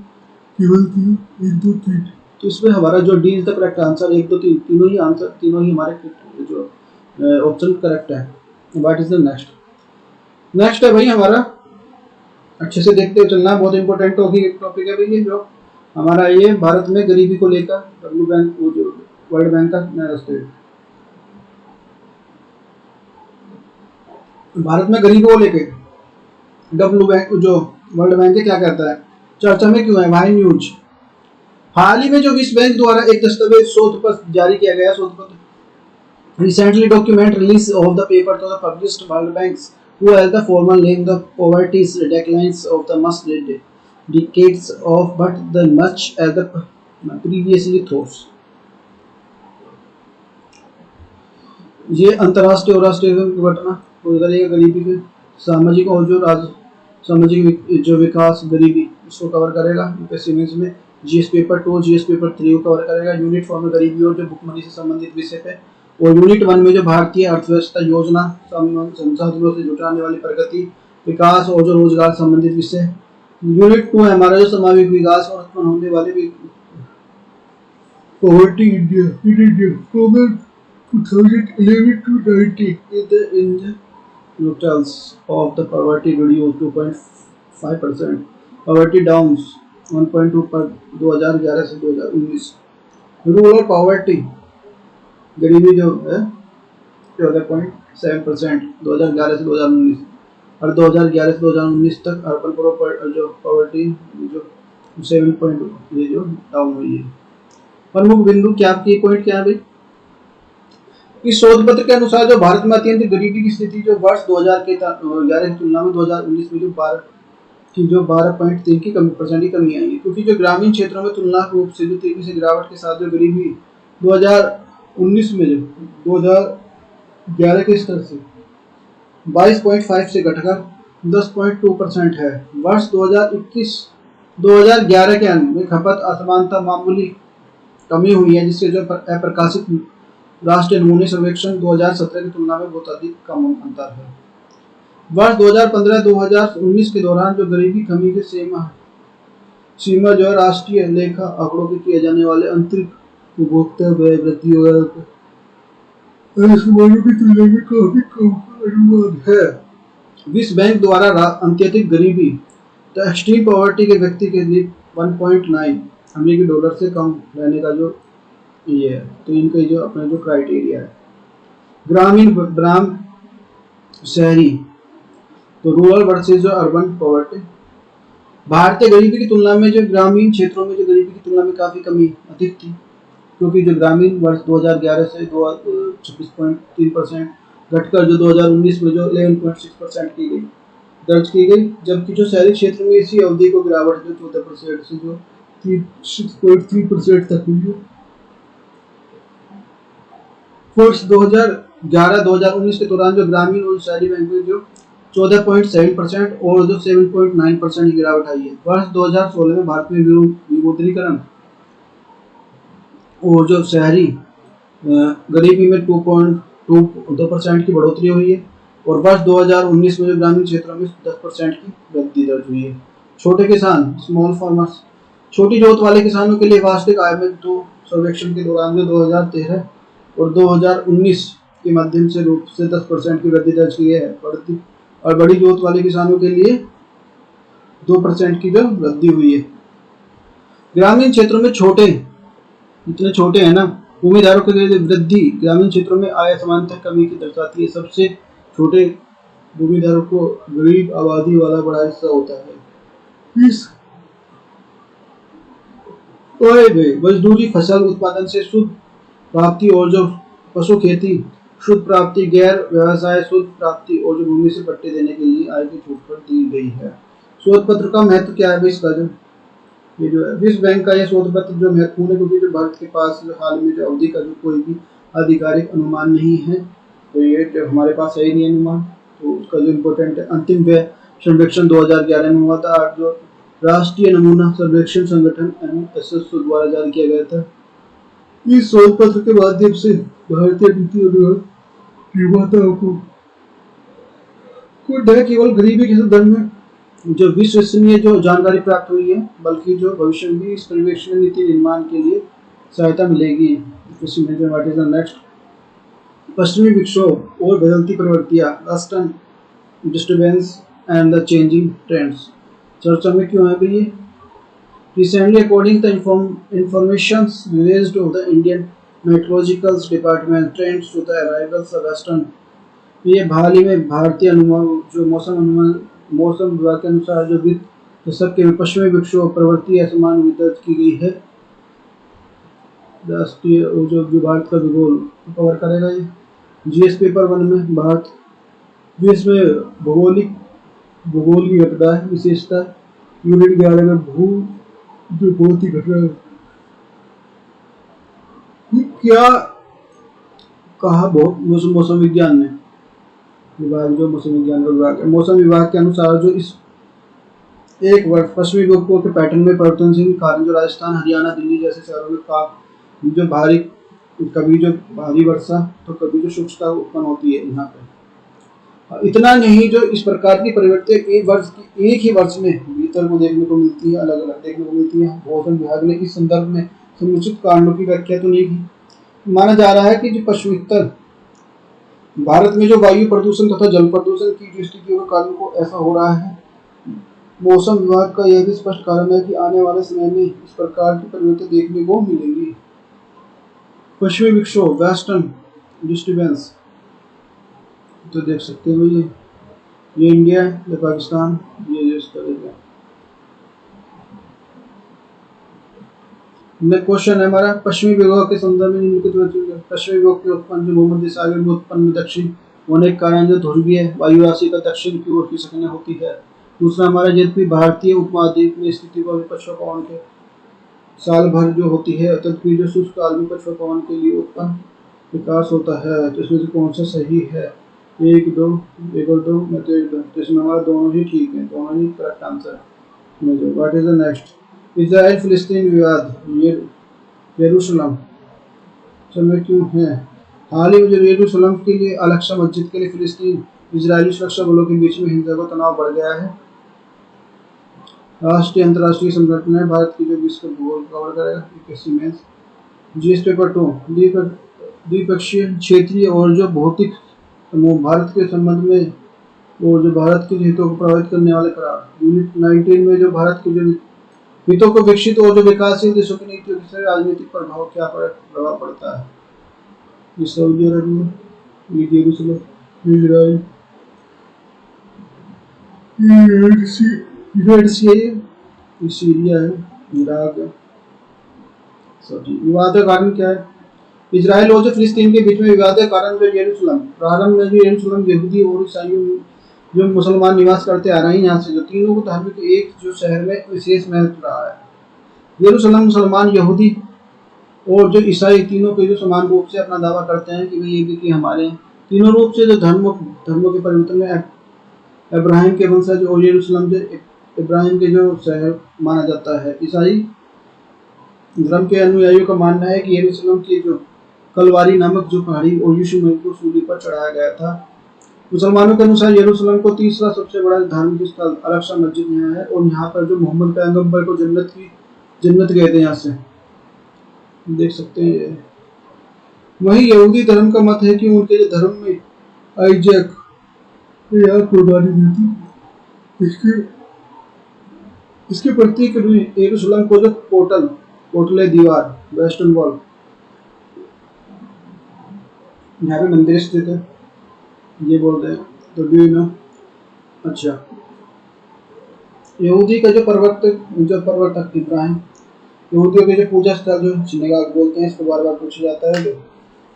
केवल 3, 1 2 3। तो इसमें हमारा जो D is the correct answer, 1 2 3 तीनों ही आंसर, तीनों ही हमारे जो ऑप्शन करेक्ट है। व्हाट इज द नेक्स्ट है भाई हमारा, अच्छे से देखते चलना, बहुत इंपॉर्टेंट टॉपिक है भाई। ये जो हमारा ये भारत में गरीबी को लेकर वर्ल्ड बैंक का नया स्टेट, भारत में गरीबों को लेकर जो वर्ल्ड बैंक क्या कहता है, चर्चा में क्यों है। वाई न्यूज, हाल ही में जो विश्व बैंक द्वारा एक दस्तावेज शोध पत्र जारी किया गया, शोध पत्र recently document release of the paper to the published World Banks who has the formal name the poverty declines of the must decades of but the much as the previously thought। ये अंतर्राष्ट्रीय और राष्ट्रीय घटना गरीबी के सामाजिक और जो सामाजिक जो विकास गरीबी इसको कवर करेगा। यूपीएससी में जीएस पेपर 2 जीएस पेपर 3 को कवर करेगा। यूनिट 4 में गरीबी और जो भुखमरी से संबंधित विषय पे, और यूनिट 1 में जो भारतीय अर्थव्यवस्था योजना, संसाधनों से जुटाने वाली प्रगति, विकास और जो रोजगार संबंधित विषय, यूनिट 2 है हमारा जो सामाजिक विकास और उत्पन्न होने वाले भी poverty India in India common 2011 to 19 in the totals of the poverty reduced 2.5%, poverty downs 1.2 पर 2011 से 2019। रूरल पॉवर्टी गरीबी जो है 14.7% 2011 से 2019 और 2011 से 2019 तक अर्बन जो पॉवर्टी जो 7 ये जो डाउन हुई है। प्रमुख बिंदु क्या आपकी पॉइंट क्या है भाई? इस शोध पत्र के अनुसार जो भारत में अत्यंत गरीबी की स्थिति जो वर्ष 2011 की तुलना में 2019 में जो 12.3 की परसेंट की कमी आई है, क्योंकि जो ग्रामीण क्षेत्रों में तुलना रूप से जो तेजी से गिरावट के साथ जो गरीबी 2019 में जो 2011 के स्तर से 22.5 से घटकर 10.2% है। वर्ष 2011 के अंत में खपत असमानता मामूली कमी हुई है, जिससे जो अप्रकाशित राष्ट्रीय नमूने सर्वेक्षण 2017 की तुलना में बहुत अधिक कम अंतर है। वर्ष 2015-2019 के दौरान जो गरीबी कमी की सीमा जो है राष्ट्रीय लेखा आंकड़ों के किए जाने वाले आंतरिक उपभोक्ता व्यय वृद्धि वगैरह की तुलना में काफी कम अनुमान है। विश्व बैंक द्वारा अत्यधिक गरीबी तो एक्सट्रीम पॉवर्टी के व्यक्ति के लिए 1.9 अमेरिकी डॉलर से कम रहने का जो ये है, तो इनका जो अपना जो क्राइटेरिया है। ग्रामीण ग्राम शहरी तो रूरल वर्सेस जो अर्बन पॉवर्टी। भारतीय गरीबी की तुलना में जो ग्रामीण क्षेत्रों में जो गरीबी की तुलना में काफी कमी अधिक थी, क्योंकि जो ग्रामीण वर्ष 2011 से 26.3% घटकर जो 2019 में जो 11.6% की गई दर्ज की गई, जबकि जो शहरी क्षेत्र में इसी अवधि को गिरावट जो 14% से जो 6.3% तक हुई है। वर्ष 2011-2019 के दौरान जो ग्रामीण और शहरी बैंक में जो 14.7% और जो 7.9% की गिरावट आई है। वर्ष 2016 में भारत में विमुद्रीकरण और जो शहरी गरीबी में 2.2% की बढ़ोतरी हुई है, और वर्ष 2019 में जो ग्रामीण क्षेत्रों में 10% की वृद्धि दर्ज हुई है। छोटे किसान स्मॉल फार्मर्स छोटी जोत वाले किसानों के लिए वार्षिक आय में दो सर्वेक्षण के दौरान जो 2013 और 2019 के माध्यम से रूप से 10% की वृद्धि दर्ज की है, और बड़ी जोत वाले किसानों के लिए 2% की जो वृद्धि हुई है। ग्रामीण क्षेत्रों में छोटे इतने छोटे हैं ना भूमिधारकों के लिए वृद्धि ग्रामीण क्षेत्रों में आय समानता कमी की दर्शाती है। सबसे छोटे भूमिधारक को गरीब आबादी वाला बड़ा हिस्सा होता है। इस मजदूरी फसल उत्पादन से शुद्ध प्राप्ति और जो पशु खेती शुद्ध प्राप्ति गैर व्यवसाय शुद्ध प्राप्ति और जो भूमि से पट्टे देने के लिए आय की छूट पर दी गई है। शोध पत्र का महत्व क्या है इसका जो ये जो है विश्व बैंक का यह शोध पत्र जो महत्वपूर्ण है, क्योंकि जो भारत के पास जो हाल में जो अवधि का जो कोई भी आधिकारिक अनुमान नहीं है, तो ये जो हमारे पास है ही नहीं अनुमान, तो उसका जो इम्पोर्टेंट है। अंतिम व्यय सर्वेक्षण 2011 में हुआ था, जो राष्ट्रीय नमूना सर्वेक्षण संगठन NSS द्वारा जारी किया गया था। इस शोध पत्र के माध्यम से भारतीय नीति निर्माताओं को न केवल गरीबी के संदर्भ में जो विश्वसनीय जो जानकारी प्राप्त हुई है, बल्कि जो भविष्य में इस परिवेश में नीति निर्माण के लिए सहायता मिलेगी। नेक्स्ट पश्चिमी विक्षोभ और बदलती प्रवृत्तियां western disturbance and the changing trends चर्चा में क्यों है भैया? Recently, according to the information released of the Indian Meteorological Department, trends to the arrivals of western ये हाल ही में भारतीय अनुमान जो मौसम विभाग के अनुसार जो वित्त दशक के पश्चिमी विक्षोभ प्रवृत्ति असमान दर्ज की गई है। राष्ट्रीय जो भारत का भूगोल कवर करेगा ये जीएस पेपर 1 में भारत विश्व में भूगोल की घटना है विशेषता यूनिट 11 में भू जो बहुत ही घटना है। क्या कहा बहुत मौसम विज्ञान ने विभाग जो मौसम विज्ञान का विभाग है, मौसम विभाग के अनुसार जो इस एक वर्ष पश्चिमी विक्षोभ के पैटर्न में परिवर्तन के कारण जो राजस्थान हरियाणा दिल्ली जैसे शहरों में जो कभी जो भारी वर्षा तो कभी जो शुष्कता उत्पन्न होती है यहाँ पे। इतना नहीं, जो इस प्रकार की प्रवृत्ति एक ही वर्ष में भीतर को देखने को मिलती है, अलग अलग देखने को मिलती है। मौसम विभाग ने इस संदर्भ में समुचित कारणों की व्याख्या तो नहीं की। माना जा रहा है कि जो पश्चिमोत्तर भारत में जो वायु प्रदूषण तथा जल प्रदूषण की जो स्थितियों के कारण को ऐसा हो रहा है। मौसम विभाग का यह भी स्पष्ट कारण है कि आने वाले समय में इस प्रकार की प्रवृत्ति देखने को मिलेंगी। पश्चिमी विक्षोभ, वेस्टर्न डिस्टर्बेंस, तो देख सकते हो ये इंडिया है, ये पाकिस्तान, ये इस तरह का। क्वेश्चन है हमारा, पश्चिमी विक्षोभ के संदर्भ में निम्नलिखित पश्चिमी विक्षोभ के उत्पन्न जो भूमध्य सागर में उत्पन्न दक्षिण होने के कारण जो ध्रुवीय वायु राशि का दक्षिण की ओर खिसकना होती है। दूसरा हमारा, यद्यपि भारतीय उपमहाद्वीप में स्थिति को पश्चिम पवन के साल भर जो होती है, तदपि जो शुष्क काल में पश्चिम पवन के लिए उत्पन्न विकास होता है। तो इसमें से कौन सा सही है? एक और दो मैं तो एक दो, तो इसमें हमारा दोनों ही ठीक है, दोनों ही करेक्ट आंसर है। What is the next? Israel फिलिस्तीन विवाद, यरूशलेम समय क्यों है? हाल ही में जो यरूशलेम के लिए अल-अक्सा मस्जिद के लिए फिलिस्तीन इजरायली सुरक्षा बलों के बीच में हिंसा का तनाव बढ़ गया है। राष्ट्रीय अंतर्राष्ट्रीय संगठन है भारत की जो विश्व भूगोल कवर करेगा। जीएस पेपर 2 द्विपक्षीय, क्षेत्रीय और जो भौतिक भारत के संबंध में और जो भारत के हितों को प्रभावित करने वाले करार। यूनिट 19 में जो भारत के जो हितों को विकसित और जो विकासशील देशों की नीतियों से राजनीतिक प्रभाव क्या प्रभाव पड़ता है? ये सऊदी अरबिया, ये यरूशलेम, इजराइल, ये सीरिया है, इराक है। सॉरी, विवाद का कारण क्या है? इजराइल और जो फिलिस्तीन के बीच में विवाद का कारण जो यरूशलेम, प्रारंभ में जो यरूशलेम यहूदी और ईसाइयों जो मुसलमान निवास करते आ रहे हैं, यहाँ से जो तीनों को धार्मिक एक जो शहर में विशेष महत्व रहा है। यरूशलेम मुसलमान, यहूदी और जो ईसाई तीनों के जो समान रूप से अपना दावा करते हैं कि भाई ये भी कि हमारे तीनों रूप से जो धर्मों के परिवर्तन में इब्राहिम के वंशज और यरूशलेम जो इब्राहिम के जो शहर माना जाता है। ईसाई धर्म के अनुयायियों का मानना है कि यरूशलेम की जो कलवारी नामक जो पहाड़ी और यीशु मसीह को सूली पर चढ़ाया गया था। मुसलमानों के अनुसार यरूशलेम को तीसरा सबसे बड़ा धार्मिक स्थल अल-अक्सा मस्जिद यहाँ है और यहाँ पर जो मोहम्मद पैगंबर को जन्नत गए थे, यहाँ से देख सकते हैं। वही यहूदी धर्म का मत है कि उनके जो धर्म में आइजैक या कुर्बानी देती, इसके प्रतीक यरूशलेम को जो पोर्टल दीवार, वेस्टर्न वॉल, यहाँ पे मंदिर स्थित है, ये बोलते हैं। तो डू यू नो? अच्छा, यहूदी का जो प्रवर्तक इब्राहिम, यहूदियों के जो पूजा स्थल जो सिनेगाग बोलते हैं, इसको बार बार पूछा जाता है।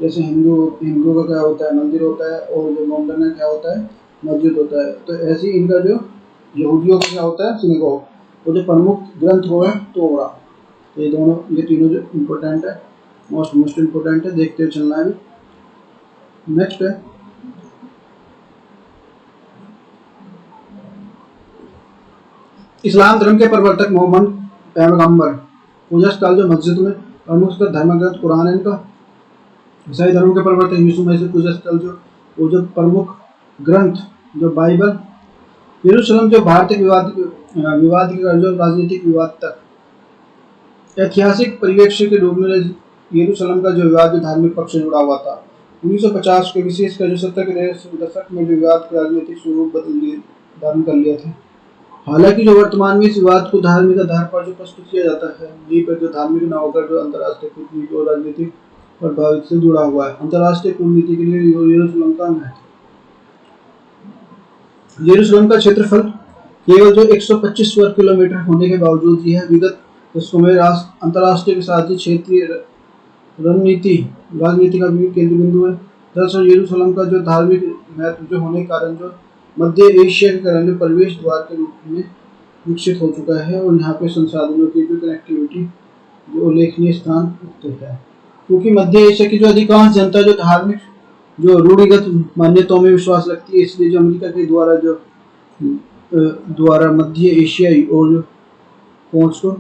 जैसे हिंदू का क्या होता है? मंदिर होता है, और जो मोमडन का क्या होता है? मस्जिद होता है। तो ऐसे ही इनका जो यहूदियों का क्या होता है? सिनेगॉग। और जो प्रमुख ग्रंथ वो है तोरा। तो ये तीनों जो इम्पोर्टेंट है, मोस्ट इम्पोर्टेंट है, देखते हुए चलना है। नेक्स्ट है इस्लाम धर्म के प्रवर्तक मोहम्मद पैगंबर पूजा स्थल जो मस्जिद में प्रमुख धर्म ग्रंथ कुरान है इनका। ईसाई धर्म के प्रवर्तक यीशु मसीह पूजा स्थल जो प्रमुख ग्रंथ जो बाइबल। यरूशलेम जो भारतीय विवाद के जो राजनीतिक विवाद तक ऐतिहासिक परिवेक्ष्य के रूप में यरूशलेम का जो विवाद जो धार्मिक पक्ष से जुड़ा हुआ था। 1950 के विशेषकर जो 70 के दशक में जो विवाद के राजनीतिक स्वरूप धारण कर लिया था। हालांकि जो वर्तमान में इस विवाद को धार्मिक आधार पर जो प्रस्तुत किया जाता है, यहीं पर जो धार्मिक न होकर जो अंतर्राष्ट्रीय कूटनीति और राजनीतिक प्रभावित से जुड़ा हुआ है। अंतर्राष्ट्रीय कूटनीति के लिए यरूशलेम का महत्व। यरूशलेम का क्षेत्रफल केवल जो 125 वर्ग किलोमीटर होने के बावजूद यह विगत दशकों में अंतर्राष्ट्रीय के साथ ही क्षेत्रीय राजनीति का भी केंद्र बिंदु है। दरअसल यरूशलेम का जो धार्मिक महत्व जो होने के कारण जो मध्य एशिया के कारण जो प्रवेश द्वार के रूप में विकसित हो चुका है, और यहाँ पे संसाधनों की जो कनेक्टिविटी जो उल्लेखनीय स्थान रखते हैं। क्योंकि मध्य एशिया की जो अधिकांश जनता जो धार्मिक जो रूढ़िगत मान्यताओं में विश्वास रखती है, इसलिए जो अमेरिका के द्वारा मध्य एशियाई और जो पहुंच को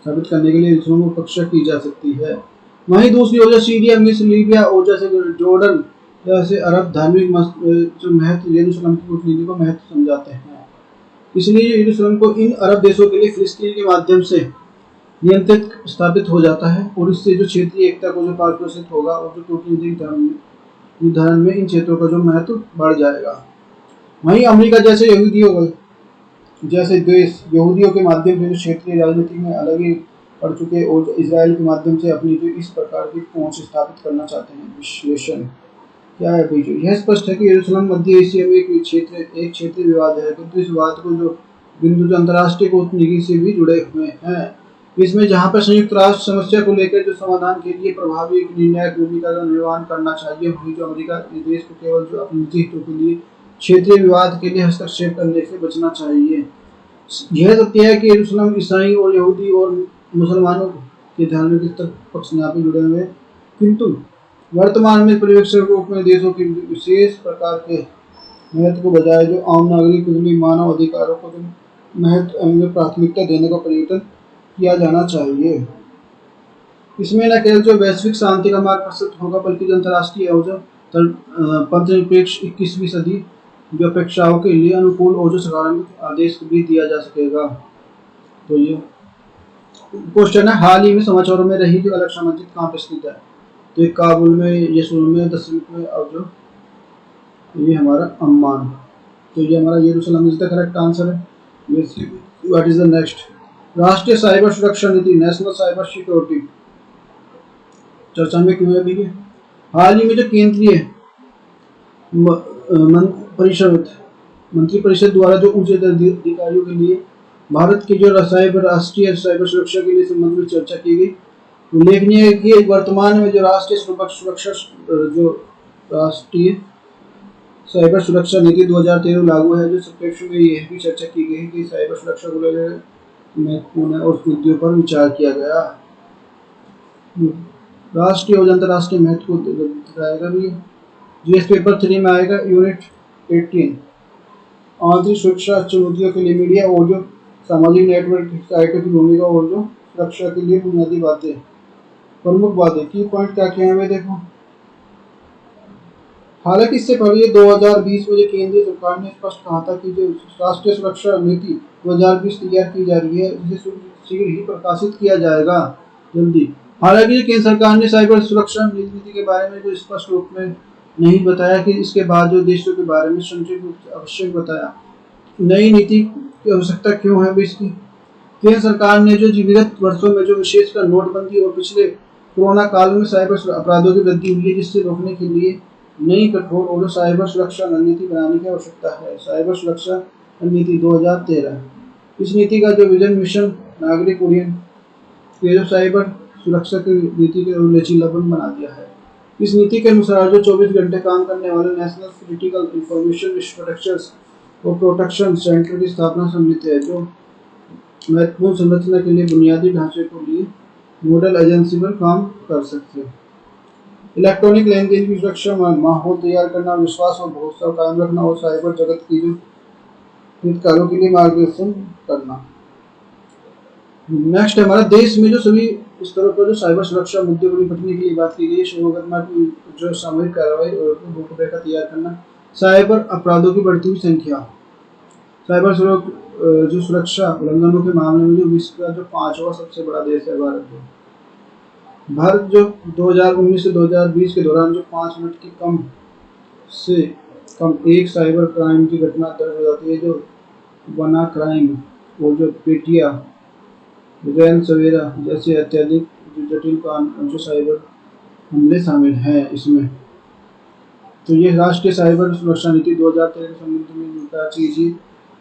साबित करने के लिए यरूशलेम को कक्षा की जा सकती है। वहीं दूसरी ओर सीरिया, मिस्र, लीबिया और जैसे जॉर्डन जैसे अरब धार्मिक जो महत्व यरूशलेम की कूटनीति को महत्व समझाते हैं, इसलिए यरूशलेम को इन अरब देशों के लिए फिलिस्तीन के माध्यम से नियंत्रित स्थापित हो जाता है, और इससे जो क्षेत्रीय एकता को जो पारिपोषित होगा और जो कूटनीतिक निर्धारण में इन क्षेत्रों का जो महत्व बढ़ जाएगा। वहीं अमेरिका जैसे यहूदियों जैसे देश यहूदियों के माध्यम से जो क्षेत्रीय राजनीति में अलग ही पड़ चुके और इसराइल के माध्यम से अपनी जो इस प्रकार की पहुंच स्थापित करना चाहते हैं। विश्लेषण क्या है भाई? यह स्पष्ट है कि यरूशलेम मध्य एशिया में एक क्षेत्रीय विवाद है, किंतु इस विवाद को जो बिंदु जो अंतर्राष्ट्रीय कूटनीति से भी जुड़े हुए हैं। इसमें जहां पर संयुक्त राष्ट्र समस्या को लेकर जो समाधान के लिए प्रभावी निर्णायक भूमिका का निर्वहन करना चाहिए, वही जो अमेरिका देश को केवल जो अपने निजी हितों के लिए क्षेत्रीय विवाद के लिए हस्तक्षेप करने से बचना चाहिए। यह सत्य है कि यरूशलेम ईसाई और यहूदी और मुसलमानों के धार्मिक पक्ष यहाँ पे जुड़े हुए हैं, किंतु वर्तमान में पर्यवेक्षक के रूप में देशों के विशेष प्रकार के महत्व को बजाय जो आम नागरिक के लिए मानव अधिकारों को जो महत्व एवं प्राथमिकता देने का प्रयत्न किया जाना चाहिए। इसमें न केवल जो वैश्विक शांति का मार्ग प्रशस्त होगा, बल्कि जो अंतर्राष्ट्रीय और जो पंचनिरपेक्ष 21वीं सदी जो अपेक्षाओं के लिए अनुकूल और जो सकारात्मक आदेश भी दिया जा सकेगा। तो ये क्वेश्चन है, हाल ही में समाचारों में रही जो अलग मस्जिद कहाँ पे स्थित है? तो ये काबुल में, यशूर में, दशरथ में, और जो ये हमारा अम्मान। तो ये हमारा यरूशलेम इज द करेक्ट आंसर है। What is the next? राष्ट्रीय साइबर सुरक्षा नीति, नेशनल साइबर सिक्योरिटी चर्चा में क्यों है भैया? हाल ही में जो केंद्रीय मंत्री परिषद द्वारा जो उच्च अधिकारियों के लिए भारत की जो राष्ट्रीय साइबर सुरक्षा के लिए संबंध में चर्चा की गई। उल्लेखनीय है कि वर्तमान में जो राष्ट्रीय साइबर सुरक्षा नीति 2013 लागू है, जो संक्षेप में यह भी चर्चा की गई कि साइबर सुरक्षा को लेकर महत्वपूर्ण है और मुद्दों पर विचार किया गया। राष्ट्रीय और अंतर्राष्ट्रीय महत्व को दिखाएगा भी। जीएस पेपर 3 में आएगा यूनिट 18, आंतरिक सुरक्षा चुनौतियों के लिए मीडिया और जो सामाजिक नेटवर्क साइटों की भूमिका और जो सुरक्षा के लिए बुनियादी बातें, प्रमुख बातें, की पॉइंट क्या क्या है देखो। हालांकि इससे पहले 2020 में जो केंद्रीय सरकार ने स्पष्ट कहा था कि जो राष्ट्रीय सुरक्षा नीति 2020 तैयार की जा रही है, जिसे शीघ्र ही प्रकाशित किया जाएगा जल्दी। हालांकि केंद्र सरकार ने साइबर सुरक्षा नीति के बारे में जो स्पष्ट रूप में नहीं बताया कि इसके बाद जो देशों के बारे में संक्षिप्त रूप से आवश्यक बताया। नई नीति की आवश्यकता क्यों है इसकी? केंद्र सरकार ने जो विगत वर्षों में जो विशेषकर नोटबंदी और पिछले कोरोना काल में साइबर अपराधों की वृद्धि हुई है, जिससे रोकने के लिए नई कठोर और साइबर सुरक्षा रणनीति बनाने की आवश्यकता है। साइबर सुरक्षा रणनीति 2013। इस नीति का जो विजन मिशन नागरिक उड्डयन के जो साइबर सुरक्षा की नीति के लचीलापन बना दिया है। इस नीति के अनुसार जो 24 घंटे काम करने वाले नेशनल क्रिटिकल इंफॉर्मेशन इंफ्रास्ट्रक्चर्स और प्रोटेक्शन सेंटर की स्थापना सम्मिलित है, जो महत्वपूर्ण संरचना के लिए बुनियादी ढांचे को लिए नोडल एजेंसी पर काम कर सकते हैं। इलेक्ट्रॉनिक लेन देन की सुरक्षा, माहौल तैयार करना, विश्वास और भरोसा कायम रखना और साइबर जगत की जो हितकारों के लिए मार्गदर्शन करना। नेक्स्ट हमारा देश में जो सभी स्तरों पर जो साइबर सुरक्षा मुद्दों को निपटने के लिए बात की गई है। शुरुआत की जो सामूहिक कार्रवाई और रूपरेखा तैयार करना, साइबर अपराधों की बढ़ती हुई संख्या, साइबर जो सुरक्षा उल्लंघनों के मामले में जो विश्व का जो 5वां सबसे बड़ा देश है भारत जो 2019 से 2020 के दौरान जो 5 मिनट की कम से कम एक साइबर क्राइम की घटना दर्ज हो जाती है, जो वना क्राइम और जो पेटिया रैन सवेरा जैसे अत्यधिक जटिल जो साइबर हमले शामिल हैं इसमें। तो ये राष्ट्रीय साइबर सुरक्षा नीति 2013 के संबंध में चीज।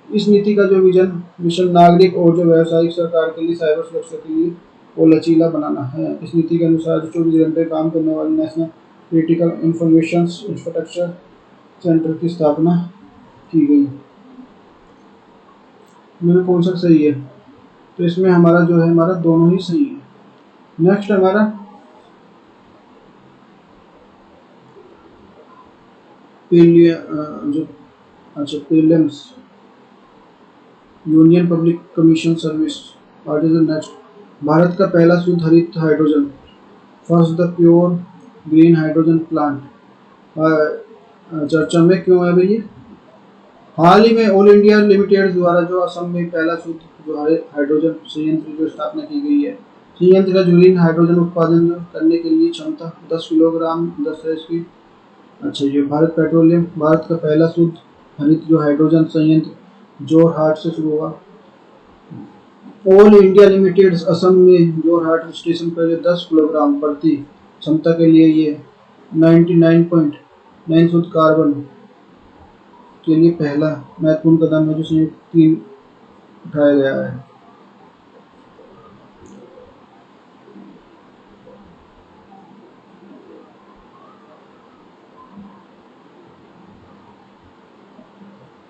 इस नीति का जो विजन मिशन नागरिक और जो व्यावसायिक सरकार के लिए साइबर सुरक्षा के लिए और लचीला बनाना है। इस नीति के अनुसार 24 घंटे काम करने वाले national critical information infrastructure centre की स्थापना की गई। मेरे कौन सा सही है? तो इसमें हमारा जो है हमारा दोनों ही सही है। नेक्स्ट हमारा जो prelims union public commission service. What is the next? Bharat का पहला शुद्ध हरित hydrogen, first the pure green hydrogen plant चर्चा में क्यों है भैया? हाल ही में ऑल इंडिया लिमिटेड द्वारा जो असम में पहला शुद्ध जो हाइड्रोजन संयंत्र जो स्थापना की गई है, संयंत्र का ग्रीन हाइड्रोजन उत्पादन करने के लिए क्षमता 10 किलोग्राम 10 की। अच्छा, ये भारत पेट्रोलियम, भारत का पहला शुद्ध हरित जो हाइड्रोजन संयंत्र जोरहाट से शुरू हुआ। ऑल इंडिया लिमिटेड असम में जोरहाट स्टेशन पर जो 10 किलोग्राम प्रति क्षमता के लिए ये 99.9 शुद्ध कार्बन के लिए पहला महत्वपूर्ण कदम है जो संयुक्त टीम उठाया गया है।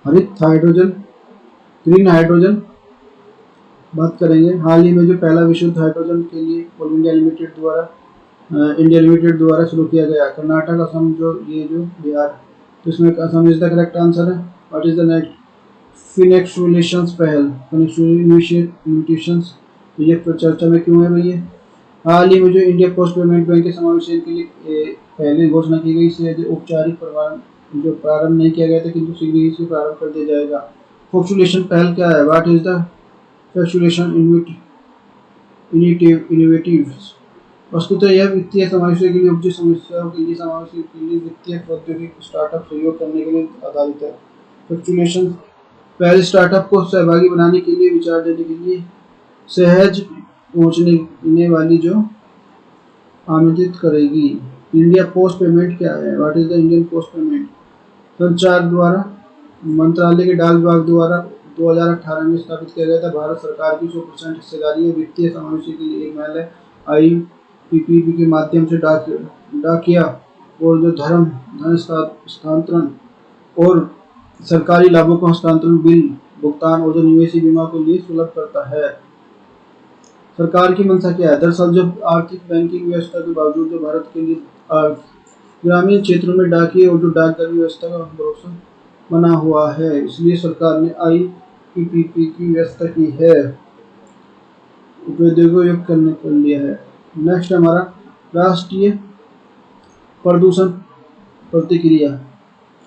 हरित हाइड्रोजन, ग्रीन हाइड्रोजन बात करेंगे। हाल ही में जो पहला विशुद्ध हाइड्रोजन के लिए ऑल इंडिया लिमिटेड द्वारा शुरू किया गया, कर्नाटक, असम जो बिहार, तो इसमें Assam is the correct answer है। What is the next? फिनेक्सुलेशंस पहल, फिनेक्सुलेशंस, तो ये चर्चा में क्यों है भैया? हाल ही में जो इंडिया पोस्ट पेमेंट बैंक के समावेशन के लिए पहले घोषणा की गई, इसे औपचारिक प्रारंभ नहीं किया गया था, किंतु शीघ्र ही इसे प्रारंभ कर दिया जाएगा। फॉक्सुलेशन पहल क्या है? व्हाट इज द फैक्सुलेशन इनोवेटिव्स? वस्तुतः यह वित्तीय समावेशन के लिए उपजी समस्याओं के लिए समावेशन के लिए वित्तीय प्रौद्योगिकी स्टार्टअप सहयोग करने के लिए आधारित है। फैक्सुलेशन पहले स्टार्टअप को सहभागी बनाने के लिए विचार देने के लिए सहज पहुंचने वाली जो आमंत्रित करेगी। इंडिया पोस्ट पेमेंट क्या है? What is the Indian post payment? संचार द्वारा मंत्रालय के डाक विभाग द्वारा 2018 में स्थापित किया गया था। भारत सरकार की 100% हिस्सेदारी है। वित्तीय समावेशन के लिए एक महल है। IPPB के माध्यम से डाकिया और जो धन स्थानांतरण और सरकारी लाभों का हस्तांतरण, बिल भुगतान और जो निवेशी बीमा के लिए सुलभ करता है। सरकार की मंशा क्या है? दरअसल जो आर्थिक बैंकिंग व्यवस्था के बावजूद जो भारत के लिए ग्रामीण क्षेत्रों में डाकिया और जो डाकघर व्यवस्था का भरोसा बना हुआ है, इसलिए सरकार ने IPPB की व्यवस्था की है, उपयोग करने के लिए है। नेक्स्ट हमारा राष्ट्रीय प्रदूषण प्रतिक्रिया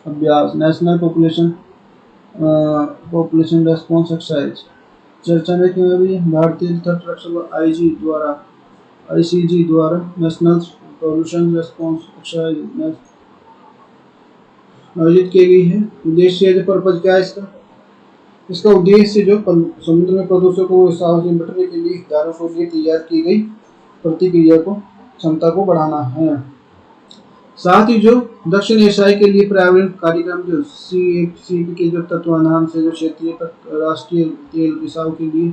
अभ्यास, नेशनल पॉपुलेशन रेस्पॉन्स एक्सरसाइज, चर्चा में क्यों है भैया? भारतीय तट रक्षक ICG द्वारा नेशनल पॉल्यूशन रेस्पॉन्स एक्सरसाइज आयोजित की गई है। उद्देश्य जो पर्पज क्या है इसका उद्देश्य जो समुद्र में प्रदूषकों को से निपटने के लिए हितधारकों के लिए तैयार की गई प्रतिक्रिया को क्षमता को बढ़ाना है। साथ ही जो दक्षिण एशिया के लिए पर्यावरण कार्यक्रम जो CPC के जो तत्वाधान से जो क्षेत्रीय राष्ट्रीय तेल रिसाव के लिए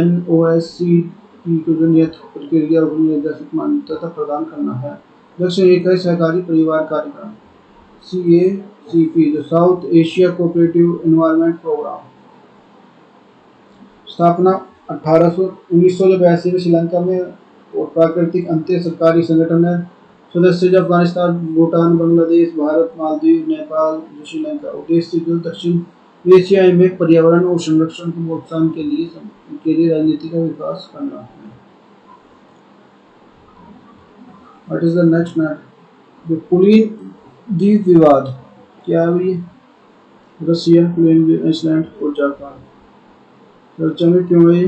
NOSCP को जो नियत प्रक्रिया और निर्देशित मान्यता प्रदान करना है। दक्षिण एशियाई सहकारी परिवार कार्यक्रम CACP जो South Asia cooperative environment programme, स्थापना 1982 में श्रीलंका में और प्राकृतिक अंत्य सरकारी संगठन है। सदस्य जो अफगानिस्तान, भूटान, बांग्लादेश, भारत, मालदीव, नेपाल, श्रीलंका। उद्देश्य जो दक्षिण एशिया में पर्यावरण और संरक्षण को प्रोत्साहन के लिए राजनीति का विकास करना है। What is the next matter? कुलीन द्वीप विवाद क्या है? रसिया, आइसलैंड और जापान, चर्चा में क्यों है?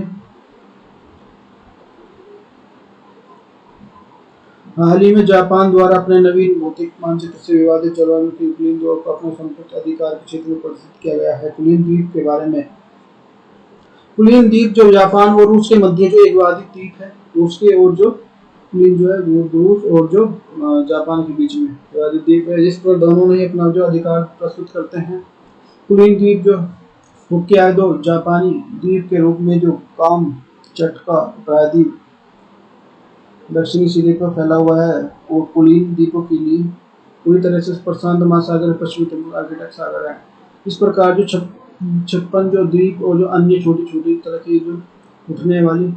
हाल ही में जापान द्वारा अपने नवीन भौतिक मानचित्र से विवादित ज्वालामुखी कुलीन द्वीप को अपने संपूर्ण अधिकार के क्षेत्र में प्रदर्शित किया गया है। कुलीन द्वीप के बारे में, कुलीन द्वीप जो जापान और रूस के मध्य जो एक विवादित द्वीप है, रूस के और जो कुलीन जो है रूस और जो जापान के बीच में विवादित द्वीप है, जिस पर दोनों ने अपना जो अधिकार प्रस्तुत करते हैं। कुलीन द्वीप जो होक्काइडो जापानी द्वीप के रूप में जो कामचटका प्रायद्वीप दक्षिणी सिरे पर फैला हुआ है और कुलीन द्वीपों के लिए पूरी तरह से प्रशांत महासागर पश्चिमी आर्कटिक सागर है। इस प्रकार जो 56 जो द्वीप और जो अन्य छोटी छोटी तरह की जो उठने वाली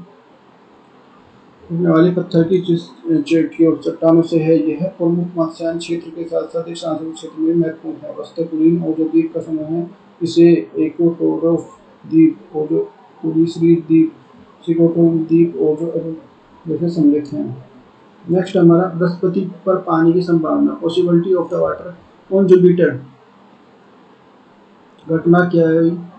पत्थर की और चट्टानों से है, यह प्रमुख मत्स्यान क्षेत्र के साथ साथ एक सांस्कृतिक क्षेत्र में महत्वपूर्ण है। वस्तु कुलीन और जो द्वीप का समूह है, इसे एकोटोरोफ द्वीप और जो कुलीसरी द्वीप, सिकोटोन द्वीप और जो जैसे सम्मिलित हैं। नेक्स्ट हमारा बृहस्पति पर पानी की संभावना, possibility of the water on Jupiter. घटना क्या है?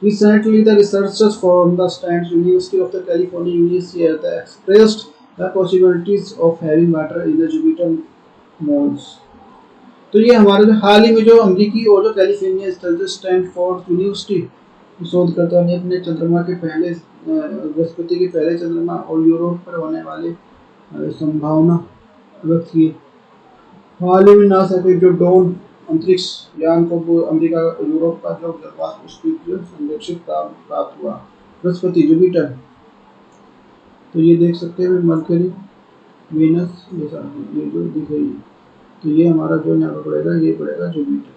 Recently, the researchers from the Stanford University of the California USA have expressed the possibilities of having water in the Jupiter moons. तो ये हमारे जो हाल ही में जो अमेरिकी और जो कैलिफोर्निया स्थित स्टैनफोर्ड यूनिवर्सिटी शोधकर्ता ने अपने चंद्रमा के पहले बृहस्पति के पहले चंद्रमा और यूरोप पर होने वाले संभावना व्यक्त की। हाल ही में नासा के जो डॉन अंतरिक्ष यान को अमेरिका यूरोप का जो संरक्षित प्राप्त हुआ बृहस्पति जुपिटर। तो ये देख सकते हैं मरकरी वीनस ये जो दिख रही है, तो ये हमारा जो यहाँ पर पड़ेगा ये पड़ेगा जुपिटर।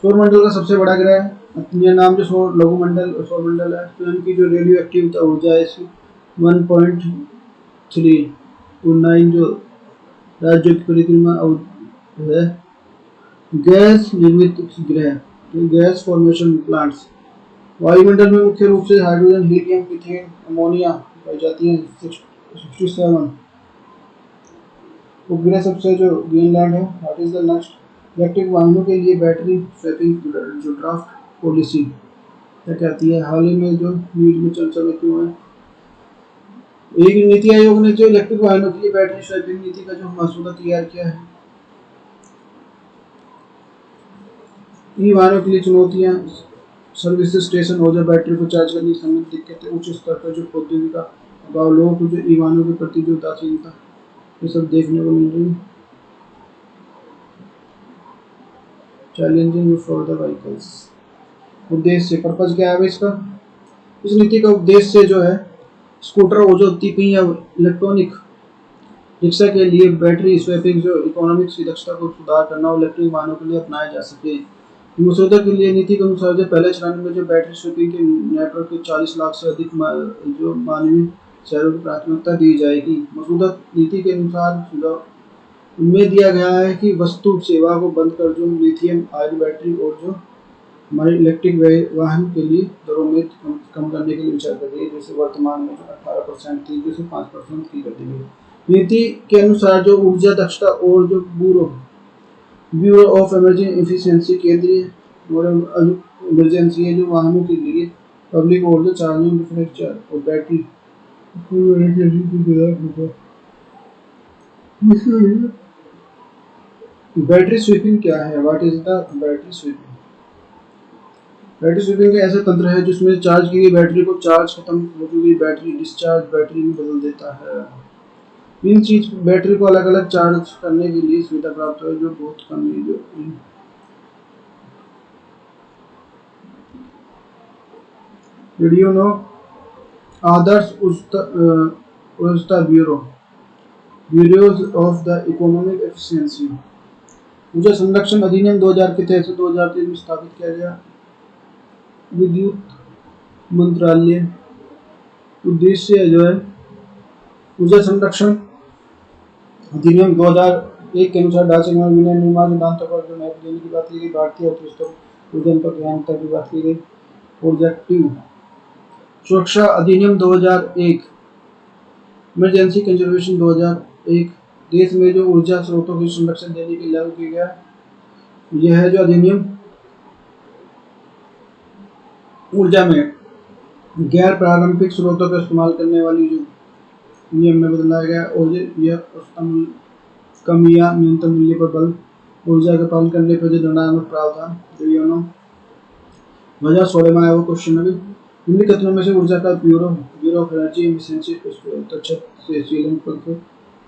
सौरमंडल का सबसे बड़ा ग्रह है, यह नाम जो सौरमंडल है, तो इनकी जो रेडियो एक्टिव ऊर्जा है इसकी 1.3 जो राज्यों की परिक्रमा है। गैस निर्मित ग्रह, गैस फॉर्मेशन प्लांट्स। वायुमंडल में मुख्य रूप से हाइड्रोजन, हीलियम, मीथेन, अमोनिया पाई जाती हैं। 67 उपग्रह सबसे जो ग्रीनलैंड है। What is the next? Electric वाहनों के लिए बैटरी स्वैपिंग जो ड्राफ्ट पॉलिसी क्या कहती है? हाल ही में जो न्यूज में चर्चा में क्यों है? एक नीति आयोग ने जो इलेक्ट्रिक वाहनों के लिए बैटरी स्वैपिंग नीति का जो मसौदा तैयार किया है। ई वाहनों के लिए चुनौतियां, सर्विस स्टेशन और जो बैटरी को चार्ज करने की संबंधित दिक्कतें, उच्च स्तर पर जो प्रौद्योगिकी का अभाव, लोगों को जो ई वाहनों के प्रति जो उदासीनता, ये सब देखने को मिल रही है। Challenging for the vehicles. उद्देश्य, पर्पज क्या है इसका? इस नीति का उद्देश्य जो है स्कूटर और जो तीपी या इलेक्ट्रॉनिक रिक्शा के लिए बैटरी स्वैपिंग जो इकोनॉमिक्स की दक्षता को सुधार करना और इलेक्ट्रिक वाहनों के लिए अपनाया जा सके। मसौदे के लिए नीति के अनुसार जो पहले चरण में जो बैटरी स्वैपिंग के नेटवर्क के 40 लाख से अधिक जो मानवीय शहरों को प्राथमिकता दी जाएगी। मसौदा नीति के अनुसार सुझाव उनमें दिया गया है कि वस्तु सेवा को बंद कर जो लिथियम आयन बैटरी और जो हमारे इलेक्ट्रिक वाहन के लिए दरों में कम करने के लिए विचार कर रही है, जैसे वर्तमान में 18% थी जैसे 5% की कर दी गई। नीति के अनुसार जो ऊर्जा दक्षता और जो ब्यूरो ऑफ इमर्जिंग एफिशिएंसी केंद्रीय इमरजेंसी है जो वाहनों के लिए पब्लिक और जो चार्जिंग इंफ्रास्ट्रक्चर और बैटरी बैटरी स्वीपिंग क्या है? What is the battery sweeping? Battery sweeping का ऐसा तंत्र है जिसमें चार्ज की गई बैटरी को चार्ज खत्म हो चुकी बैटरी डिस्चार्ज बैटरी में बदल देता है। इन चीज बैटरी को अलग अलग चार्ज करने के लिए सुविधा प्राप्त है जो बहुत कम है। जो वीडियो नो आदर्श उस्ता bureaus of the economic efficiency. ऊर्जा संरक्षण अधिनियम 2000 के तहत 2003 में स्थापित किया गया विद्युत मंत्रालय। उद्देश्य जो है ऊर्जा संरक्षण अधिनियम 2001 के अनुसार ढांचे में विनिर्माण निर्माण सिद्धांतों पर जो महत्व देने की बात की गई। भारतीय अर्थव्यवस्था उद्यम पर ध्यान की बात की गई। प्रोजेक्टिव सुरक्षा अधिनियम 2001, इमरजेंसी कंजर्वेशन 2001 देश में जो ऊर्जा स्रोतों के संरक्षण देने के लिए लागू किया गया। यह है जो अधिनियम ऊर्जा में गैर पारंपरिक स्रोतों का इस्तेमाल करने वाली जो नियम में बदलाया गया और यह कम या न्यूनतम मूल्य पर बल ऊर्जा का पालन करने पर जो दंडात्मक प्रावधान 2016 में आया वो क्वेश्चन अभी निम्न कथनों में से ऊर्जा का ब्यूरो ऑफ एनर्जी एफिशिएंसी से श्रीलंका के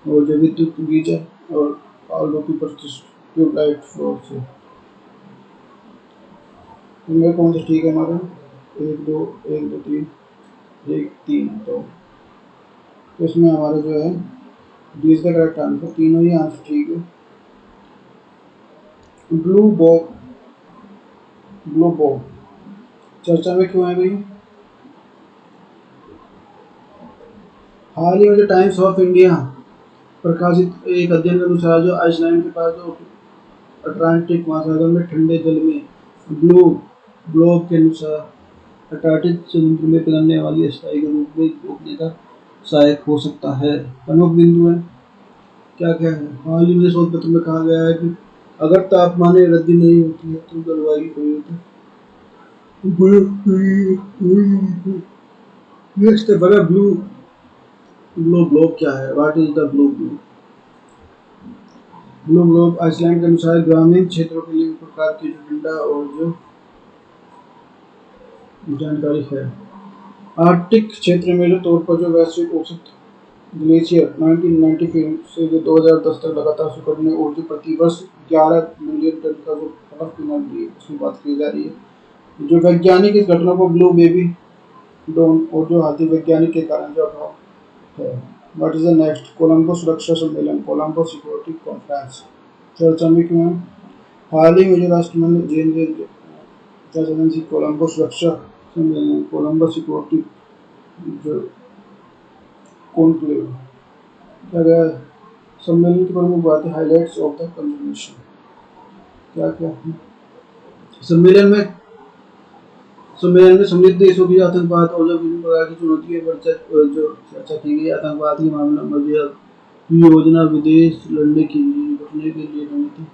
और जो विद्युत गीजर और पावर की ट्यूबलाइट फ्लोर से इनमें कौन सा ठीक है? हमारा 1 2 3 1 3 तो इसमें हमारा जो है D is the correct answer. तीनों ही आंसर ठीक है। ब्लू बॉब चर्चा में क्यों है भाई? हाल ही में जो टाइम्स ऑफ इंडिया प्रकाशित एक अध्ययन के अनुसार जो आइसलैंड के पास जो अटलांटिक महासागर में ठंडे जल में ब्लू ग्लोब के अनुसार अंटार्कटिक समुद्र में पिघलने वाली अस्थायी के रूप में देखने का सहायक हो सकता है। प्रमुख बिंदु है क्या क्या है। हाल ही में शोध पत्र में कहा गया है कि अगर तापमान में वृद्धि नहीं होती है तो जलवायु परिवर्तन नेक्स्ट बड़ा ब्लू ब्लू ग्लोब क्या है। What is the blue globe. Blue globe Iceland के अनुसार ग्रामीण क्षेत्रों के लिए एक प्रकार की जो ठंडा और जो जानकारी है। आर्कटिक क्षेत्र में जो तौर पर जो वैश्विक औसत ग्लेशियर 1995 से जो 2010 तक लगातार सिकुड़ने और जो प्रति वर्ष 11 मिलियन टन का जो बर्फ पिघल रही है उसकी बात की जा रही है। जो वैज्ञानिक इस घटना को ब्लू बेबी डॉन और जो हाथी वैज्ञानिक के कारण जो अभाव है। What is the next. Colombo सुरक्षा सम्मेलन कोलंबो सिक्योरिटी कॉन्फ्रेंस चर्चा में क्यों है। हाल ही में जो राष्ट्रमंत्री जे कोलंबो सुरक्षा सम्मेलन कोलंबो सिक्योरिटी जो कॉन्क्लेव क्या गया है। सम्मेलन की प्रमुख बातें हाइलाइट्स ऑफ द कन्वेंशन क्या क्या है। सम्मेलन में सम्मिलित देशों की आतंकवाद और जो विभिन्न प्रकार की चुनौतियों पर जो चर्चा की गई। आतंकवाद के मामले में योजना विदेश लड़ने के लिए निपटने के लिए रणनीति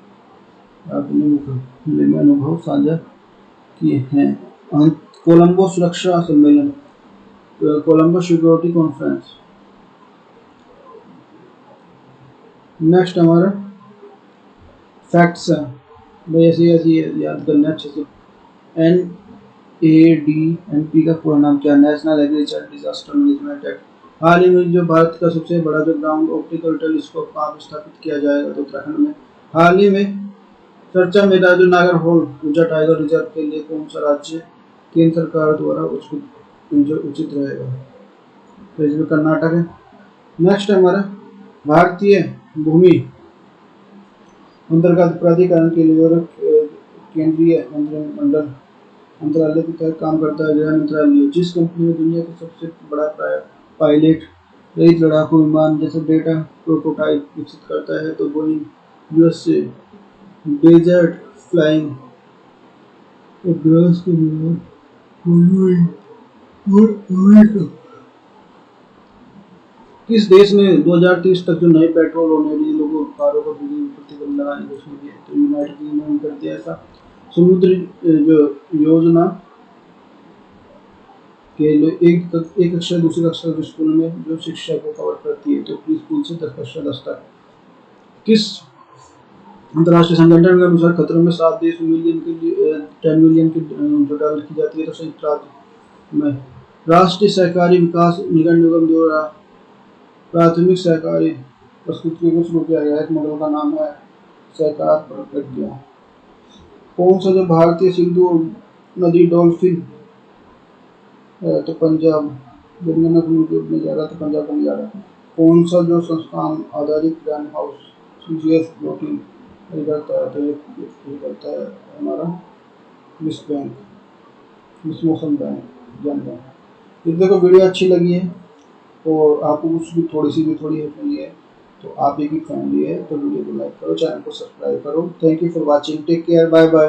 अपने अनुभव साझा किए हैं। कोलंबो सुरक्षा सम्मेलन कोलंबो सिक्योरिटी कॉन्फ्रेंस। नेक्स्ट हमारा फैक्ट्स है भाई ऐसे ऐसे याद करना अच्छे से। NADMP का पूरा नाम क्या। National agriculture disaster management act. हाल ही में जो भारत का सबसे बड़ा जो ग्राउंड ऑप्टिकल टेलीस्कोप कहाँ स्थापित किया जाएगा तो उत्तराखंड में। हाल ही में चर्चा में था जो नागरहोल ऊंचा टाइगर रिजर्व के लिए कौन सा राज्य केंद्र सरकार द्वारा उसको जो उचित रहेगा तो इसमें कर्नाटक है। नेक्स्ट हमारा भारतीय भूमि अंतर्गत प्राधिकरण के लिए केंद्रीय मंत्रिमंडल मंत्रालय के तहत काम करता है। गृह मंत्रालय जिस कंपनी में दुनिया का सबसे बड़ा पायलट रहित लड़ाकू विमान जैसे डेटा प्रोटोटाइप विकसित करता है तो Boeing USA desert flying brass के विमान और अमेरिका। किस देश ने 2030 तक जो नए पेट्रोल और नए डीजल कारों पर प्रतिबंध लगाने की घोषणा की है तो यूनाइटेड किंगडम करती है ऐसा। समुद्री जो योजना के लिए एक कक्षा दूसरी कक्षा के स्कूल में जो शिक्षा को कवर करती है तो प्री स्कूल से 10 कक्षा 10 तक। किस अंतर्राष्ट्रीय संगठन के अनुसार खतरों में 7 देश मिलियन के लिए 10 मिलियन की जो डाल की जाती है तो संयुक्त राज्य में। राष्ट्रीय सहकारी विकास निगम द्वारा प्राथमिक सहकारी प्रस्तुति को शुरू किया गया। एक मॉडल का नाम है सहकार प्रज्ञा। कौन सा जो भारतीय सिंधु नदी डॉल्फिन तो पंजाब गंगा में जा रहा था पंजाब में जा रहा था। कौन सा जो संस्थान आधारित ग्राम हाउस CGS प्रोटीन करता है तो ये करता है हमारा विश्व बैंक विश्व मौसम बैंक जन बैंक। इस देखो वीडियो अच्छी लगी है और आपको कुछ भी थोड़ी हेल्प मिली है तो आप एक ही फैमिली है तो वीडियो को लाइक करो चैनल को सब्सक्राइब करो। Thank you for watching take care bye bye.